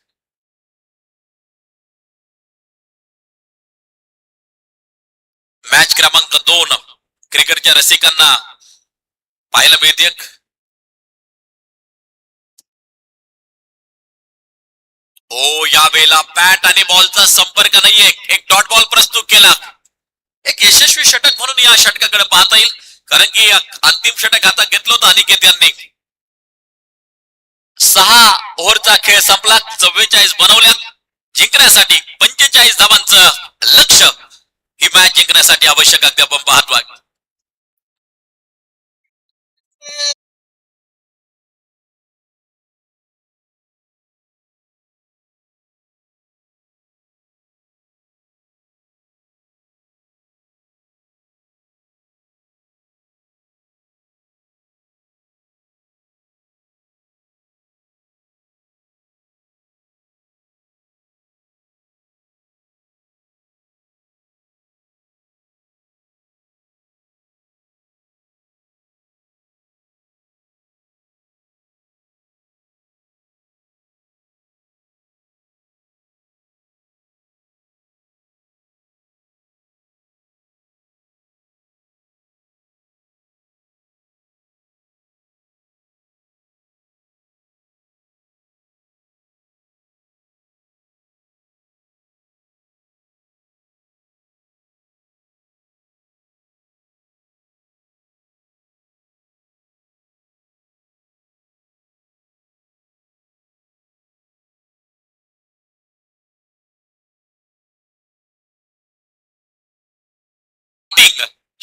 मॅच क्रमांक 2 क्रिकेटच्या रसिकांना पाहायला मिळते. यावेळेला बॅट आणि बॉलचा संपर्क नाहीये. एक डॉट बॉल प्रस्तुत केला. एक यशस्वी षटक म्हणून या षटकाकडे पाहता येईल, कारण की अंतिम षटक हातात घेतलं होतं अनिकेत यांनी. 6 ओव्हरचा खेळ संपला. 44 बनवल्या. जिंकण्यासाठी 45 धावांचं लक्ष. ही मॅच जिंकण्यासाठी आवश्यक अगदी आपण पाहतोय.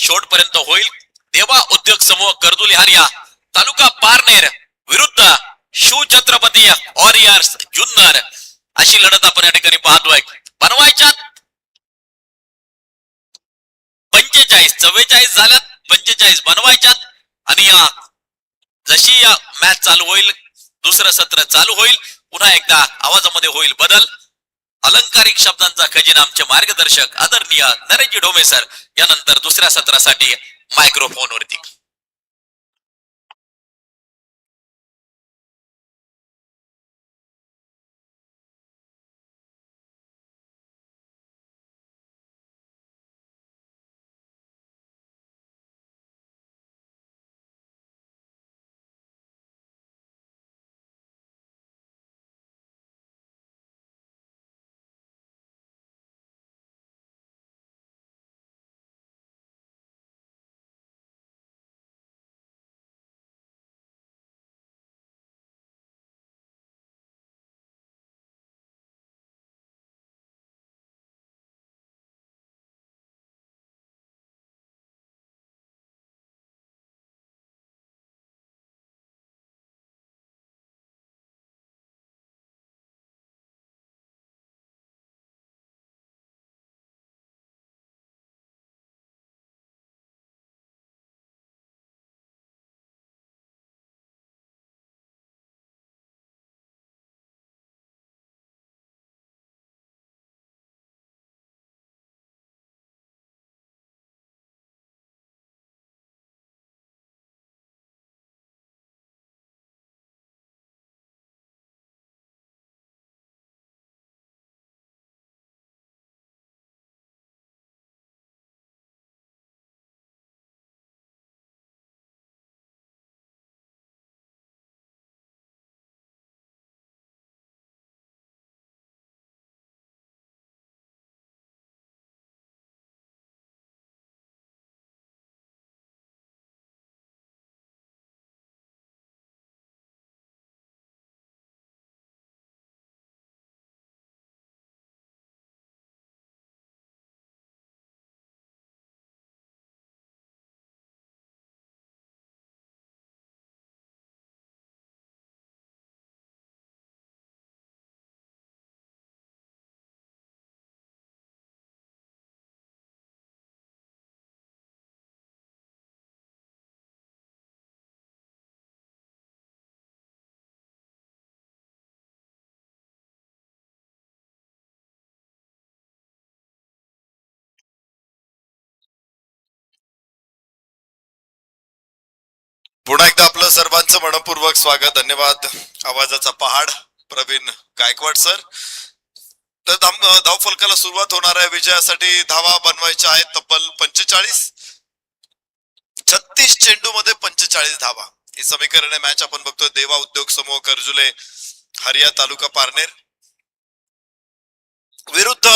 शेवटपर्यंत होईल. देवा उद्योग समूह कर्दुली हरिया तालुका पारनेर विरुद्ध शिवछत्रपती वॉरियर्स जुन्नर अशी लढत आपण या ठिकाणी पाहतोय. बनवायच्या 45 44 झाल्यात, 45 बनवायच्यात आणि जशी या मॅच चालू होईल, दुसरं सत्र चालू होईल, पुन्हा एकदा आवाजामध्ये होईल बदल. अलंकारिक शब्दांचा खजिना आमचे मार्गदर्शक आदरणीय नरेंद्र डोमे सर यानंतर दुसऱ्या सत्रासाठी मायक्रोफोन वरती. पुन्हा एकदा आपलं सर्वांचं मनपूर्वक स्वागत. धन्यवाद. आवाजाचा पहाड प्रवीण गायकवाड सर. तर धावफलकाला सुरुवात होणार आहे. विजयासाठी धावा बनवायच्या आहेत तब्बल 45. 36 चेंडू मध्ये 45 धावा ही समीकरण आहे. मॅच आपण बघतोय देवा उद्योग समूह कर्जुले हरिया तालुका पारनेर विरुद्ध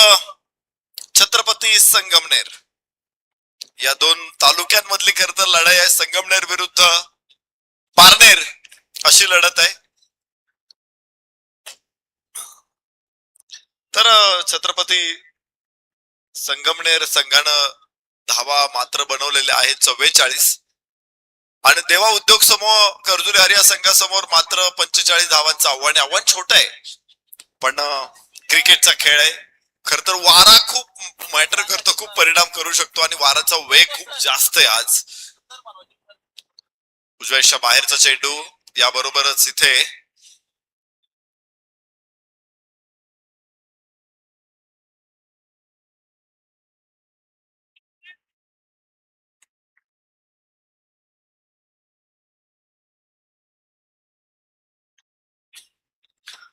छत्रपती संगमनेर. या दोन तालुक्यांमधली खर तर लढाई आहे. संगमनेर विरुद्ध पारनेर अशी लढत आहे. तर छत्रपती संगमनेर संघानं धावा मात्र बनवलेल्या आहेत 44 आणि देवा उद्योग समूह कर्जुले हरिया संघासमोर मात्र 45 धावांचं आव्हान. आव्हान छोट आहे पण क्रिकेटचा खेळ आहे. खर तर वारा खूप मॅटर करतो, खूप परिणाम करू शकतो आणि वाराचा वेग खूप जास्त आहे आज. उजव्याच्या बाहेरचा चेंडू याबरोबरच इथे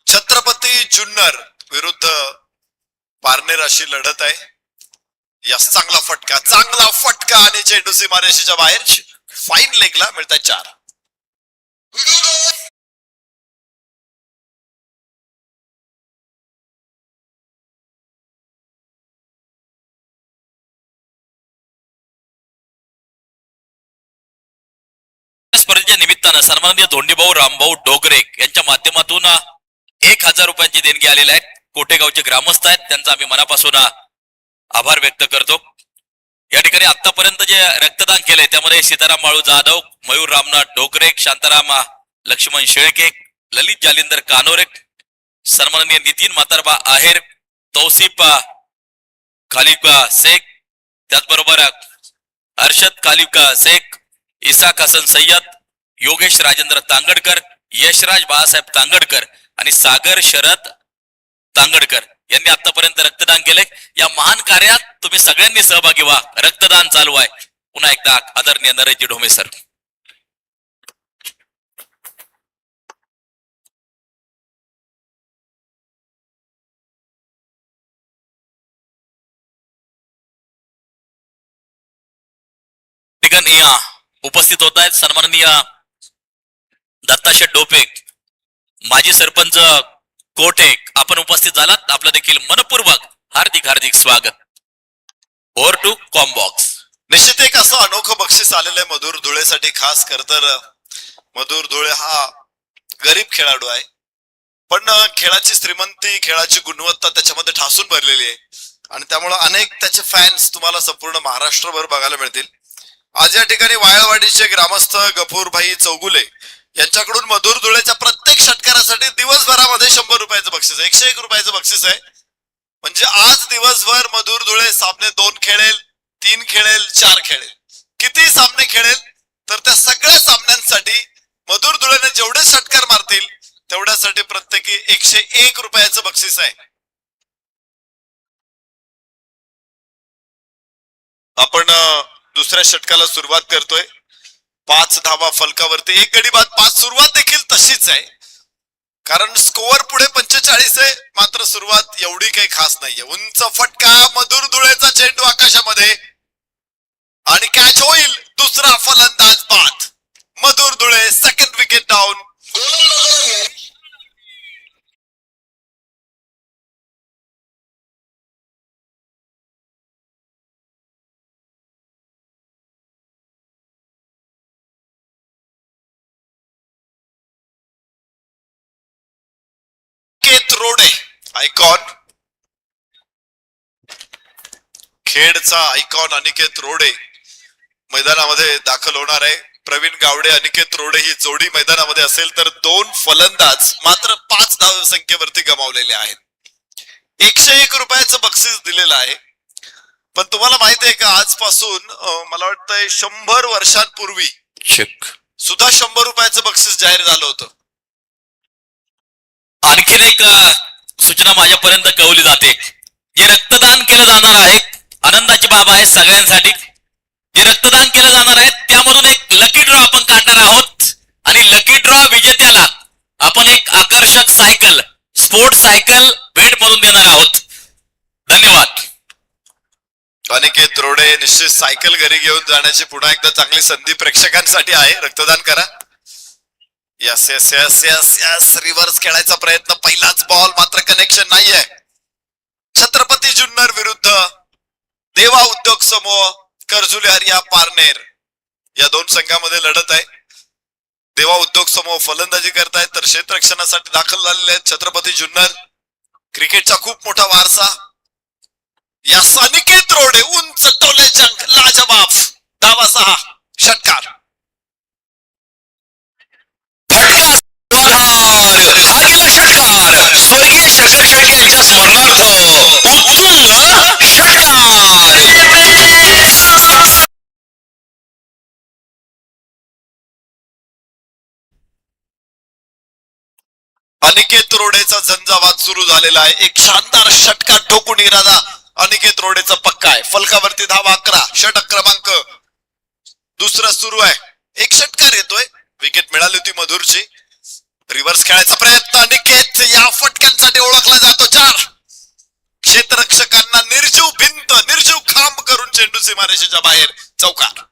छत्रपती जुन्नर विरुद्ध पारनेर अशी लढत आहे. यस, चांगला फटका आणि चेंडू सीमारेषेच्या बाहेर. फाईन लेगला मिळतात 4. स्पर्धेच्या निमित्तानं सन्माननीय धोंडीभाऊ रामभाऊ डोगरे यांच्या माध्यमातून 1000 रुपयांची देणगी आलेली आहे. कोटेगावचे ग्रामस्थ आहेत, त्यांचा आम्ही मनापासून आभार व्यक्त करतो. या ठिकाणी आतापर्यंत जे रक्तदान केलंय त्यामध्ये सीताराम बाळू जाधव, मयूर रामनाथ ढोकरे, शांताराम लक्ष्मण शेळके, ललित जालिंदर कानोरे, सन्माननीय नितीन म्हातारबा आहेर, तौसिफ खालिका शेख, त्याचबरोबर अर्शद खालिका शेख, इसाक हसन सय्यद, योगेश राजेंद्र तांगडकर, यशराज बाळासाहेब तांगडकर आणि सागर शरद तांगडकर यांनी आतापर्यंत रक्तदान केले. या महान कार्यात तुम्ही सगळ्यांनी सहभागी व्हा. रक्तदान चालू आहे. पुन्हा एकदा आदरणीय नरेशजी ढोमे सर. ठिकाणी उपस्थित होत आहेत सन्माननीय दत्ताशेठ डोपे, माजी सरपंच कोठे, आपण उपस्थित झालात. आपलं देखील मनपूर्वक हार्दिक हार्दिक स्वागत. Over to commbox. निश्चित एक असं अनोखं बक्षीस आलेलं आहे मधुर धुळेसाठी. खास कर तर मधुर धुळे हा गरीब खेळाडू आहे, पण खेळाची श्रीमंती, खेळाची गुणवत्ता त्याच्यामध्ये ठासून भरलेली आहे आणि त्यामुळे अनेक त्याचे फॅन्स तुम्हाला संपूर्ण महाराष्ट्रभर बघायला मिळतील. आज या ठिकाणी वायवाडीचे ग्रामस्थ गफूरभाई चौगुले यांच्याकडून मधुर धुळेच्या प्रत्येक षटकारासाठी दिवसभरामध्ये 100 रुपयाचं बक्षीस आहे. 101 रुपयाचं बक्षीस आहे. म्हणजे आज दिवसभर मधुर धुळे सामने 2 खेळेल, 3 खेळेल, 4 खेळेल, किती सामने खेळेल तर त्या सगळ्या सामन्यांसाठी मधुर धुळेने जेवढे षटकार मारतील तेवढ्यासाठी प्रत्येकी 101 रुपयाचं बक्षीस आहे. आपण दुसऱ्या षटकाला सुरुवात करतोय. 5 धावा फलकावरती, 1 गडी बाद 5. सुरुवात देखील तशीच आहे, कारण स्कोअर पुढे 45 आहे, मात्र सुरुवात एवढी काही खास नाहीये. उंच फटका, मधुर धुळेचा चेंडू आकाशामध्ये आणि कॅच होईल. दुसरा फलंदाज बाद. Madhur Dhule second wicket down. Rode icon, खेडचा आयकॉन अनिकेत रोडे मैदानामध्ये दाखल होणार आहे. प्रवीण गावडे, अनिकेत रोडे ही जोडी मैदानामध्ये असेल तर 2 फलंदाज मात्र 5 धाव संख्येवरती गमावलेले आहेत. 101 रुपयाचं बक्षीस दिलेलं आहे. पण तुम्हाला माहिती आहे का, आजपासून मला वाटतंय 100 वर्षांपूर्वी सुद्धा 100 रुपयाचं बक्षीस जाहीर झालं होतं. आणखीन एक सूचना माझ्यापर्यंत कळवली जाते. जे रक्तदान केलं जाणार आहे, आनंदाची बाब आहे सगळ्यांसाठी. जे रक्तदान केलं जाणार आहे त्यामधून एक लकी ड्रॉ आपण काढणार आहोत आणि लकी ड्रॉ विजेत्याला आपण एक आकर्षक सायकल, स्पोर्ट सायकल भेट म्हणून देणार आहोत. धन्यवाद. अनिकेत रोडे निश्चित सायकल घरी घेऊन जाण्याची पुन्हा एकदा चांगली संधी प्रेक्षकांसाठी आहे. रक्तदान करा. Yes yes yes yes yes. Reverse खेळायचा प्रयत्न, पहिलाच बॉल मात्र कनेक्शन नाहीये. छत्रपती जुन्नर विरुद्ध देवा उद्योग समूह कर्जुले हरिया पारनेर या 2 संघामध्ये लढत आहे. देवा उद्योग समूह फलंदाजी करतायत तर क्षेत्ररक्षणासाठी दाखल झालेले आहेत छत्रपती जुन्नर. क्रिकेटचा खूप मोठा वारसा. या अनिकेत रोडे उंच टोले जंग लाजवाब. धावा 6. षटकार. हा गेला षटकार. स्वर्गीय शंकर शेळके यांच्या स्मरणार्थ उत्तुंग षटकार. अनिकेत रोडेचा झंझावात सुरू झालेला आहे. एक शानदार षटकार ठोकून इरादा अनिकेत रोडेचा पक्का आहे. फलकावरती धावा 11. षटक क्रमांक 2 सुरू आहे. 1 षटकार येतोय. विकेट मिळाली होती मधुरची. रिव्हर्स खेळायचा प्रयत्न. अनिकेत या फटक्यांसाठी ओळखला जातो. 4. क्षेत्ररक्षकांना निर्जीव भिंत, निर्जीव खांब करून चेंडू सीमारेषेच्या बाहेर. चौकार.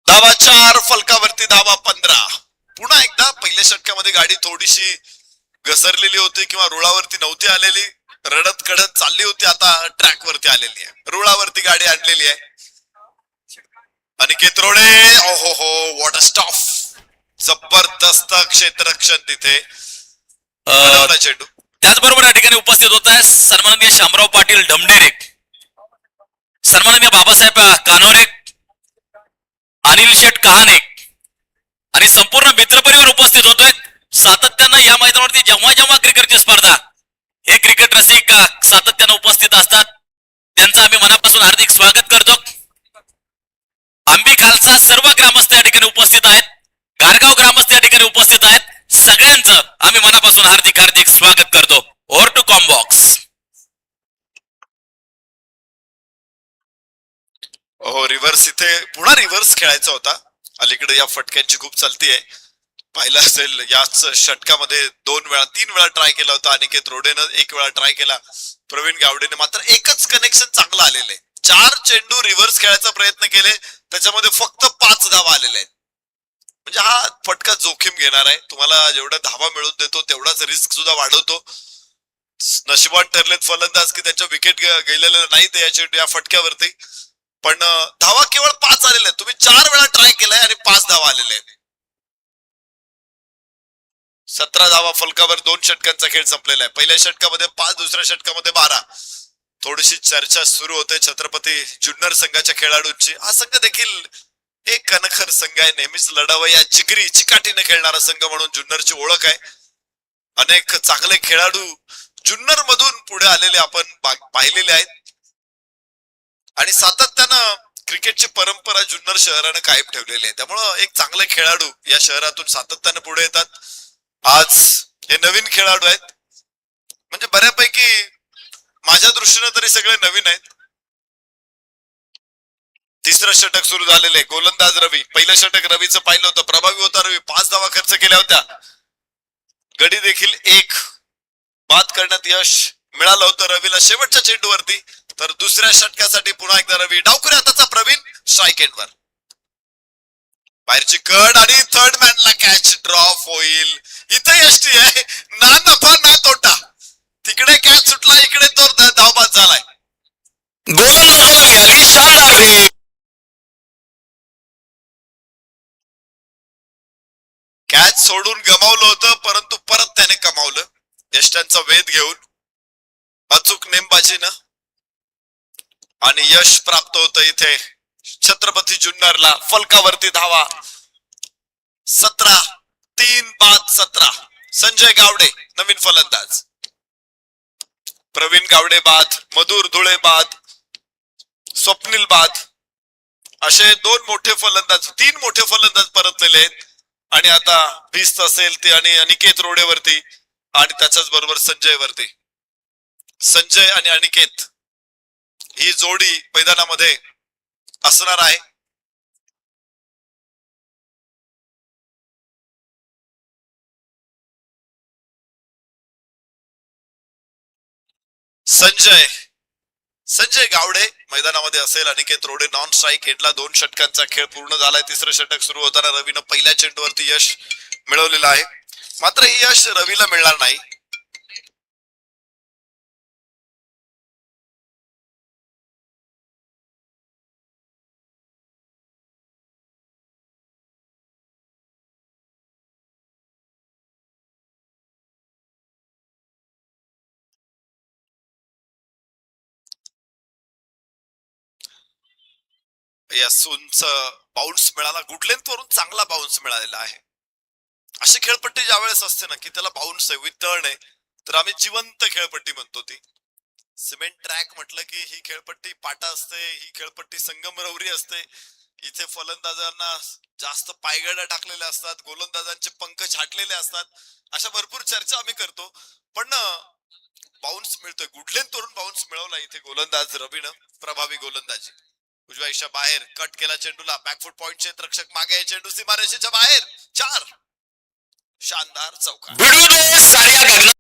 धावा 4. फलकावरती धावा 15. पुन्हा एकदा पहिल्या षटकामध्ये गाडी थोडीशी घसरलेली होती किंवा रुळावरती नव्हती आलेली. रडत कडत चालली होती. आता ट्रॅक वरती आलेली आहे. रुळावरती गाडी आणलेली आहे. अनिकेत रोडे. ओहो हो, व्हॉट अ स्टॉफ. जबरदस्त क्षेत्ररक्षण तिथे अं, अडवला चेंडू. त्याचबरोबर या ठिकाणी उपस्थित होत आहे सन्माननीय शामराव पाटील ढमढेरे, सन्माननीय बाबासाहेब कानोरे, अनिल शेठ कहाणे आणि संपूर्ण मित्रपरिवार उपस्थित होतोय. सातत्यानं या मैदानावरती जेव्हा जेव्हा क्रिकेटची स्पर्धा, हे क्रिकेट रसिक सातत्यानं उपस्थित असतात, त्यांचं आम्ही मनापासून हार्दिक स्वागत करतो. आंबी खालसा सर्व ग्रामस्थ या ठिकाणी उपस्थित आहेत, गारगाव ग्रामस्थ या ठिकाणी उपस्थित आहेत. सगळ्यांचं आम्ही मनापासून हार्दिक हार्दिक स्वागत करतो. Over to commbox. हो, रिव्हर्स इथे पुन्हा रिव्हर्स खेळायचा होता. अलीकडे या फटक्यांची खूप चालती आहे. पाहिलं असेल याच षटकामध्ये 2 वेळा 3 वेळा ट्राय केला होता अनिकेत रोडेनं, 1 वेळा ट्राय केला प्रवीण गावडेने, मात्र एकच कनेक्शन चांगलं आलेलं आहे. 4 चेंडू रिव्हर्स खेळायचा प्रयत्न केले, त्याच्यामध्ये फक्त 5 धावा आलेल्या आहेत. म्हणजे हा फटका जोखीम घेणार आहे. तुम्हाला जेवढा धावा मिळून देतो तेवढाच रिस्क सुद्धा वाढवतो. नशिबात ठरलेत फलंदाज की त्यांच्या विकेट गेलेल्या नाहीत या फटक्यावरती, पण धावा केवळ 5 आलेल्या आहेत. तुम्ही 4 वेळा ट्राय केलाय आणि 5 धावा आलेल्या आहेत. 17 धावा फलकावर 2 षटकांचा खेळ संपलेला आहे. पहिल्या षटकामध्ये 5, दुसऱ्या षटकामध्ये 12. थोडीशी चर्चा सुरू होते छत्रपती जुन्नर संघाच्या खेळाडूंची. हा संघ देखील एक कणखर संघ आहे, नेहमीच लढावया जिगरी चिकाटीने खेळणारा संघ म्हणून जुन्नरची ओळख आहे. अनेक चांगले खेळाडू जुन्नर मधून पुढे आलेले आपण पाहिलेले आहेत आणि सातत्यानं क्रिकेटची परंपरा जुन्नर शहरानं कायम ठेवलेली आहे. त्यामुळं एक चांगले खेळाडू या शहरातून सातत्यानं पुढे येतात. आज हे नवीन खेळाडू आहेत, म्हणजे बऱ्यापैकी माझ्या दृष्टीनं तरी सगळे नवीन आहेत. तिसरं षटक सुरू झालेले, गोलंदाज रवी. पहिलं षटक रवीचं पाहिलं होतं, प्रभावी होता रवी. 5 धावा खर्च केल्या होत्या. गडी देखील 1 बाद करण्यात यश मिळालं होतं रवीला शेवटच्या चेंडूवरती. तर दुसऱ्या षटकासाठी पुन्हा एकदा रवी डावखुरी हाताचा प्रवीण स्ट्राईक एंडवर. बाहेरची कड आणि थर्ड मॅनला कॅच ड्रॉप होईल. इथे यष्टी आहे, ना नफा ना तोटा. तिकडे कॅच सुटला, इकडे तो धावबाद झालाय. गोलंदाजाला मिळाली शानदार रे. कॅच सोडून गमावलं होतं, परंतु परत त्याने कमावलं यष्ट्यांचा वेध घेऊन अचूक नेमबाजीनं, आणि यश प्राप्त होतं इथे छत्रपती जुन्नरला. फलकावरती धावा 17, 3 बाद 17. संजय गावडे नवीन फलंदाज, प्रवीण गावडे बाद, मधुर धुळे बाद, स्वप्नील बाद, असे 2 मोठे फलंदाज, 3 मोठे फलंदाज परतलेले आहेत. आणि आता भिस्त असेल ते आणि अनिकेत रोडेवरती आणि त्याच्याच बरोबर संजय वरती. संजय आणि अनिकेत ही जोडी मैदानामध्ये असणार आहे. संजय गावडे मैदानामध्ये असेल, अनिकेत रोडे नॉन स्ट्राईक एंडला. 2 षटकांचा खेळ पूर्ण झालाय. तिसरं षटक सुरू होताना रवीनं पहिल्या चेंडूवरती यश मिळवलेलं आहे, मात्र हे यश रवीला मिळणार नाही. यासूनच बाउन्स मिळाला, गुडलेंथ वरून चांगला बाउन्स मिळालेला आहे. अशी खेळपट्टी ज्यावेळेस असते ना की त्याला बाउन्स आहे, वितरण आहे, तर आम्ही जिवंत खेळपट्टी म्हणतो ती. सिमेंट ट्रॅक म्हटलं की ही खेळपट्टी पाटा असते, ही खेळपट्टी संगमरवरी असते. इथे फलंदाजांना जास्त पायगड्या टाकलेल्या असतात, गोलंदाजांचे पंख छाटलेले असतात. अशा भरपूर चर्चा आम्ही करतो, पण बाउन्स मिळतोय. गुडलेंथ वरून बाउन्स मिळवला इथे गोलंदाज रवीनं. प्रभावी गोलंदाजी. उजव्या दिशा बाहेर कट केला चेंडूला, बॅकफुट पॉइंट क्षेत्ररक्षक मागे, चेंडू सीमारेषेच्या बाहेर. 4 शानदार चौकार. भिडू दे साऱ्या गगना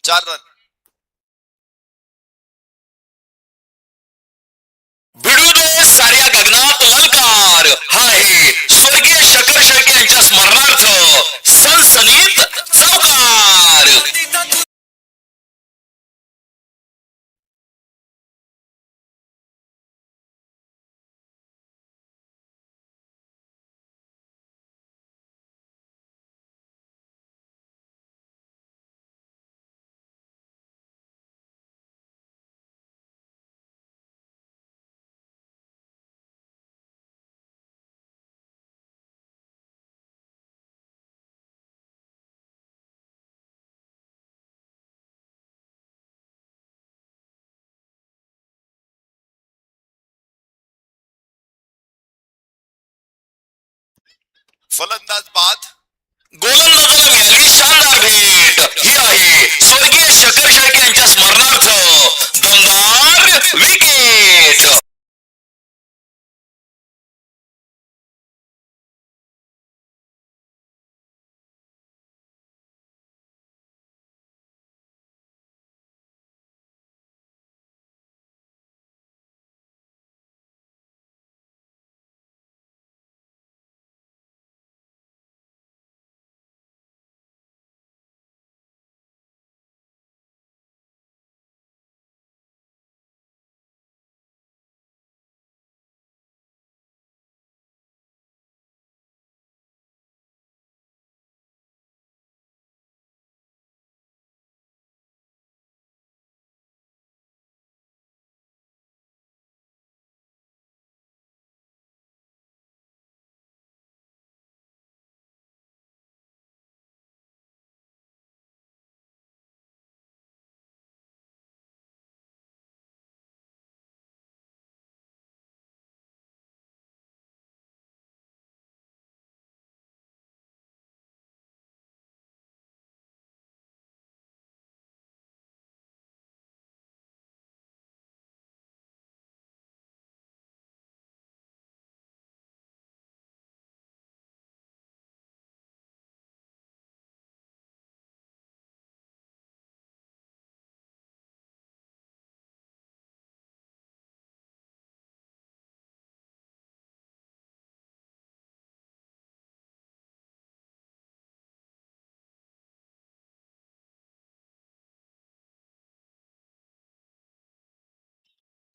4 रन. भिडू दे साऱ्या गगनात अलंकार हा आहे स्वर्गीय शकर शेळके यांच्या स्मरणार्थ सनसनीत चौकार. फलंदाज बाद. गोलंदाजाला मिळाली शानदार भेट ही आहे स्वर्गीय शकर शेळके यांच्या स्मरणार्थ दमदार विकेट.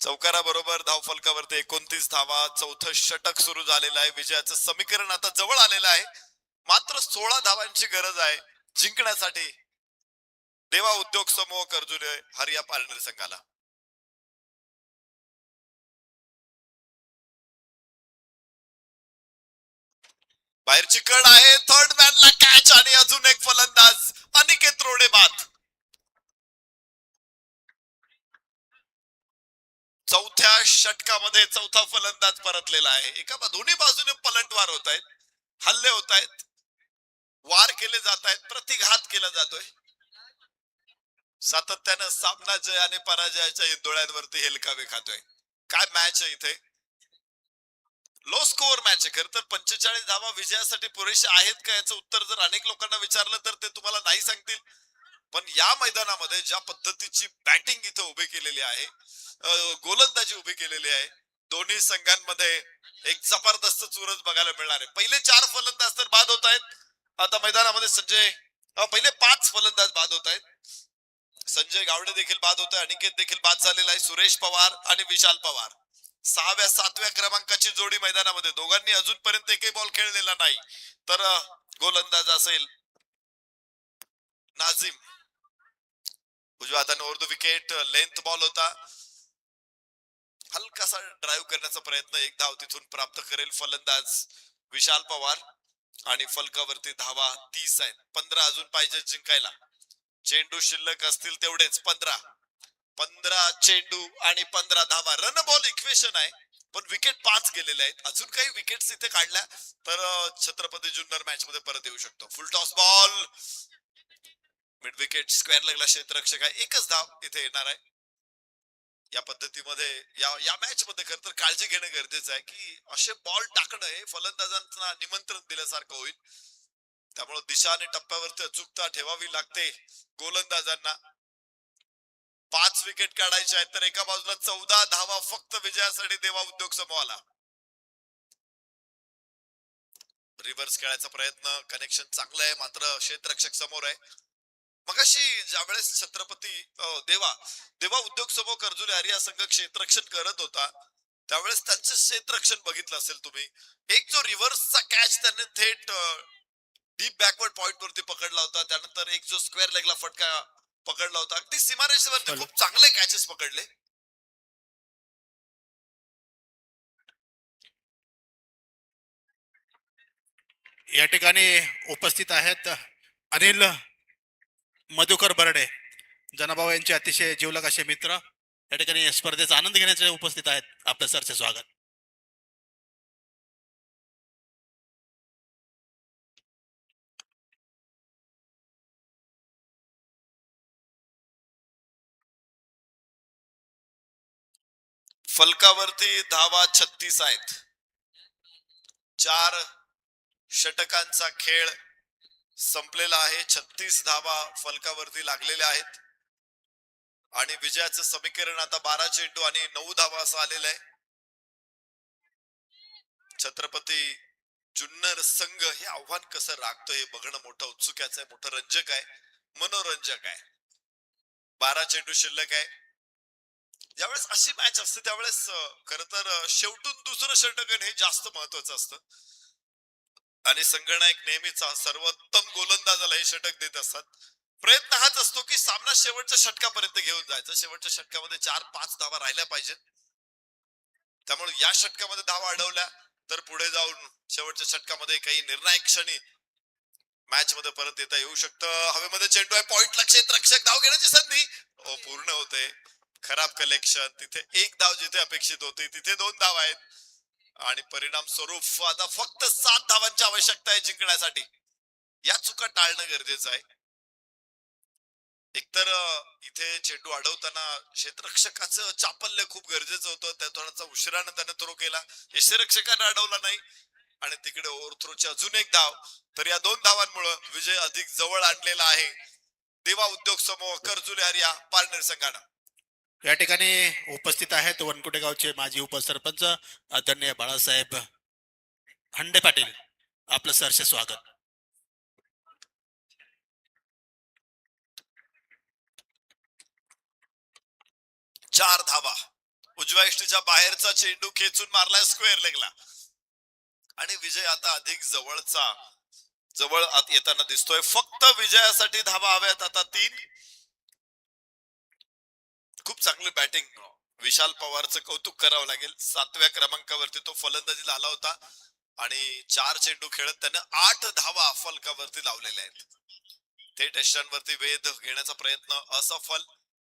चौकाराबरोबर धावफलकावरती 29 धावा. चौथं षटक सुरू झालेलं आहे. विजयाचं समीकरण आता जवळ आलेलं आहे. मात्र 16 धावांची गरज आहे जिंकण्यासाठी देवा उद्योग समूह कर्जुले हरिया पार्टनर संघाला. बाहेरची कड आहे. थर्ड मॅनला कॅच आणि अजून एक फलंदाज अनिकेत रोडे बाद. चौथ्या षटकामध्ये चौथा फलंदाज परतलेला आहे. दोन्ही बाजूने पलटवार होत आहेत, हल्ले होत आहेत, वार केले जात आहेत, प्रतिघात केला जातोय. सातत्यानं सामना जय आणि पराजयाच्या हिंदोळ्यांवरती हेलकावे खातोय. काय मॅच आहे इथे. लो स्कोअर मॅच आहे. खर तर 45 धावा विजयासाठी पुरेशा आहेत का याचं उत्तर जर अनेक लोकांना विचारलं तर ते तुम्हाला नाही सांगतील. पण या मैदानामध्ये ज्या पद्धतीची बॅटिंग इथे उभी केलेली आहे, गोलंदाजी उभी केलेली आहे, दोन्ही संघांमध्ये एक जबरदस्त चुरस बघायला मिळणार आहे. पहिले 4 फलंदाज तर बाद होत आहेत. आता मैदानामध्ये पहिले 5 फलंदाज बाद होत आहेत. संजय गावडे देखील बाद होत आहे, अनिकेत देखील बाद झालेला आहे, सुरेश पवार आणि विशाल पवार 6व्या 7व्या क्रमांकाची जोडी मैदानामध्ये. दोघांनी अजूनपर्यंत एकही बॉल खेळलेला नाही. तर गोलंदाज असेल नाझिम. उजव्या हाताने over the wicket, length ball होता. हलकासा ड्राईव्ह करण्याचा प्रयत्न, एक धाव तिथून प्राप्त करेल फलंदाज विशाल पवार. आणि फलकावरती धावा 30 आहेत. 15 अजून पाहिजे जिंकायला. चेंडू शिल्लक असतील तेवढेच 15 चेंडू आणि 15 धावा. रन बॉल इक्वेशन आहे, पण विकेट 5 गेलेले आहेत. अजून काही विकेट्स इथे काढल्या तर छत्रपती जुन्नर मॅच मध्ये परत येऊ शकतो. Full toss ball, mid wicket, square लेगला क्षेत्ररक्षक आहे. एकच धाव इथे येणार आहे. या पद्धतीमध्ये या मॅच मध्ये खर तर काळजी घेणं गरजेचं आहे की असे बॉल टाकणं हे फलंदाजांना निमंत्रण दिल्यासारखं होईल. त्यामुळे दिशा आणि टप्प्यावरती अचूकता ठेवावी लागते गोलंदाजांना. 5 विकेट काढायचे आहेत तर एका बाजूला 14 धावा फक्त विजयासाठी देवा उद्योग समूहाला. रिव्हर्स खेळायचा प्रयत्न, कनेक्शन चांगलं आहे मात्र क्षेत्ररक्षक समोर आहे. मगाशी ज्यावेळेस छत्रपती देवा उद्योग समूह कर्जुले हरिया संघ क्षेत्ररक्षण करत होता त्यावेळेस त्यांचं क्षेत्ररक्षण बघितलं असेल तुम्ही. एक जो रिव्हर्सचा कॅच त्यांनी थेट डीप बॅकवर्ड पॉइंट वरती पकडला होता, त्यानंतर एक जो स्क्वेअर लेगला फटका पकडला होता, अगदी सीमारेषेवरती खूप चांगले कॅचेस पकडले. या ठिकाणी उपस्थित आहेत अनिल मधुकर बर्डे, जनाभाऊ यांचे अतिशय जिवलग असे मित्र. या ठिकाणी स्पर्धेचा आनंद घेण्याचे उपस्थित आहेत. आपलं सरचे स्वागत. फलकावरती धावा 36 आहेत. 4 षटकांचा खेळ संपलेला आहे. 36 धावा फलकावरती लागलेल्या आहेत आणि विजयाचं समीकरण आता 12 चेंडू आणि 9 धावा असं आलेलं आहे. छत्रपती जुन्नर संघ हे आव्हान कसं राखतं हे बघणं मोठं उत्सुकाचं आहे, मोठं रंजक आहे, मनोरंजक आहे. 12 चेंडू शिल्लक आहे. ज्यावेळेस अशी मॅच असते त्यावेळेस खर तर शेवटून दुसरं षटक हे जास्त महत्वाचं असतं आणि संगणक नेहमीच सर्वोत्तम गोलंदाजाला हे षटक देत असतात. प्रयत्न हाच असतो की सामना शेवटच्या षटकापर्यंत घेऊन जायचं. शेवटच्या षटकामध्ये 4-5 धावा राहिल्या पाहिजेत. त्यामुळे या षटकामध्ये धावा अडवल्या तर पुढे जाऊन शेवटच्या षटकामध्ये काही निर्णायक क्षणी मॅच मध्ये परत येता येऊ शकतं. हवेमध्ये चेंडू आहे, पॉइंटला क्षेत्ररक्षक धाव घेण्याची संधी पूर्ण होते. खराब कलेक्शन, तिथे एक धाव जिथे अपेक्षित होती तिथे 2 धाव आहेत आणि परिणाम स्वरूप आता फक्त 7 धावांची आवश्यकता आहे जिंकण्यासाठी. या चुका टाळणं गरजेचं आहे. एकतर इथे चेंडू अडवताना क्षेत्ररक्षकाचं चापल्य खूप गरजेचं होतं. त्या थोडासा उशिरानं त्याने थ्रो केला, क्षेत्ररक्षकाने अडवला नाही आणि तिकडे ओव्हरथ्रोची अजून एक धाव. तर या 2 धावांमुळे विजय अधिक जवळ आणलेला आहे देवा उद्योग समूह कर्जुले हरिया पारनेर संघानं. या ठिकाणी उपस्थित आहेत वनकुटे गावचे माजी उपसरपंच आदरणीय बाळासाहेब हंडे पाटील. आपलं सरचे स्वागत. 4 धावा. उजव्या इष्टीच्या बाहेरचा चेंडू खेचून मारलाय स्क्वेअर लेगला आणि विजय आता अधिक जवळ आत येताना दिसतोय. फक्त विजयासाठी धावा हव्यात आता 3. खूप चांगली बॅटिंग. विशाल पवारचं कौतुक करावं लागेल. 7व्या क्रमांकावरती तो फलंदाजीला आला होता आणि 4 चेंडू खेळत त्याने 8 धावा फलकावरती लावलेल्या आहेत. थेट यष्टांवरती वेध घेण्याचा प्रयत्न असफल.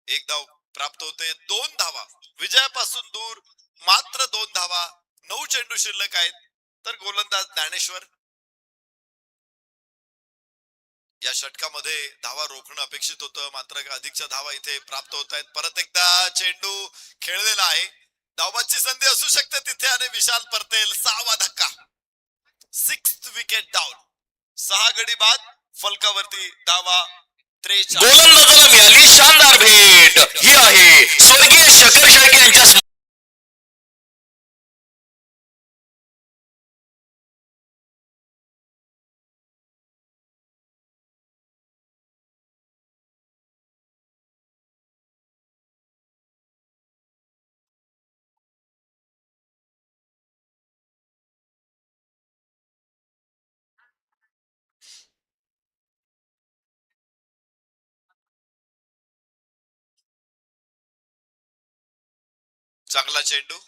1 धाव प्राप्त होते. 2 धावा विजयापासून दूर, मात्र 2 धावा. 9 चेंडू शिल्लक आहेत. तर गोलंदाज ज्ञानेश्वर या षटकामध्ये धावा रोखणं अपेक्षित होतं मात्र अधिकच्या धावा इथे प्राप्त होत आहेत. परत एकदा चेंडू खेळलेला आहे. धावाची संधी असू शकते तिथे आणि विशाल पटेल 6वा धक्का. 6th wicket down. 6 गडी बाद. फलकावरती धावा 43. गोलंदाजाला मिळाली शानदार भेट. ही आहे स्वर्गीय शकर शेळके यांच्या चांगला चेंडू.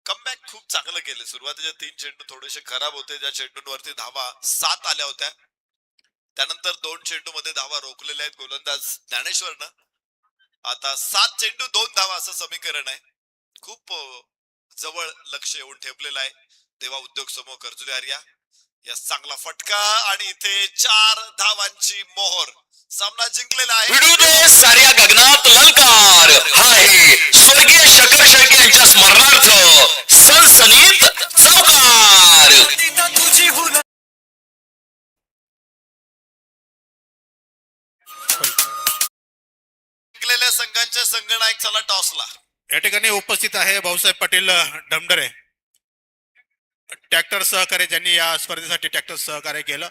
कमबॅक खूप चांगलं केलं. सुरुवातीचे 3 चेंडू थोडेसे खराब होते. ज्या चेंडूंवरती धावा 7 आल्या होत्या त्यानंतर 2 चेंडू मध्ये धावा रोखलेल्या आहेत गोलंदाज ज्ञानेश्वरनं. आता 7 चेंडू 2 धावा असं समीकरण आहे. खूप जवळ लक्ष येऊन ठेवलेलं आहे देवा उद्योग समूह कर्जुले हरिया. या चांगला फटका आणि इथे 4 धावांची मोहर. सामना जिंकलेला आहे. भिडू दे साऱ्या गगनात ललकार. हा आहे स्वर्गीय शकर शेळके यांच्या स्मरणार्थ सनसनीत चौकार. संघांचे संघनायक चला टॉसला. या ठिकाणी उपस्थित आहे भाऊसाहेब पाटील डमडरे, ट्रॅक्टर सहकारी, ज्यांनी या स्पर्धेसाठी ट्रॅक्टर सहकार्य केलं.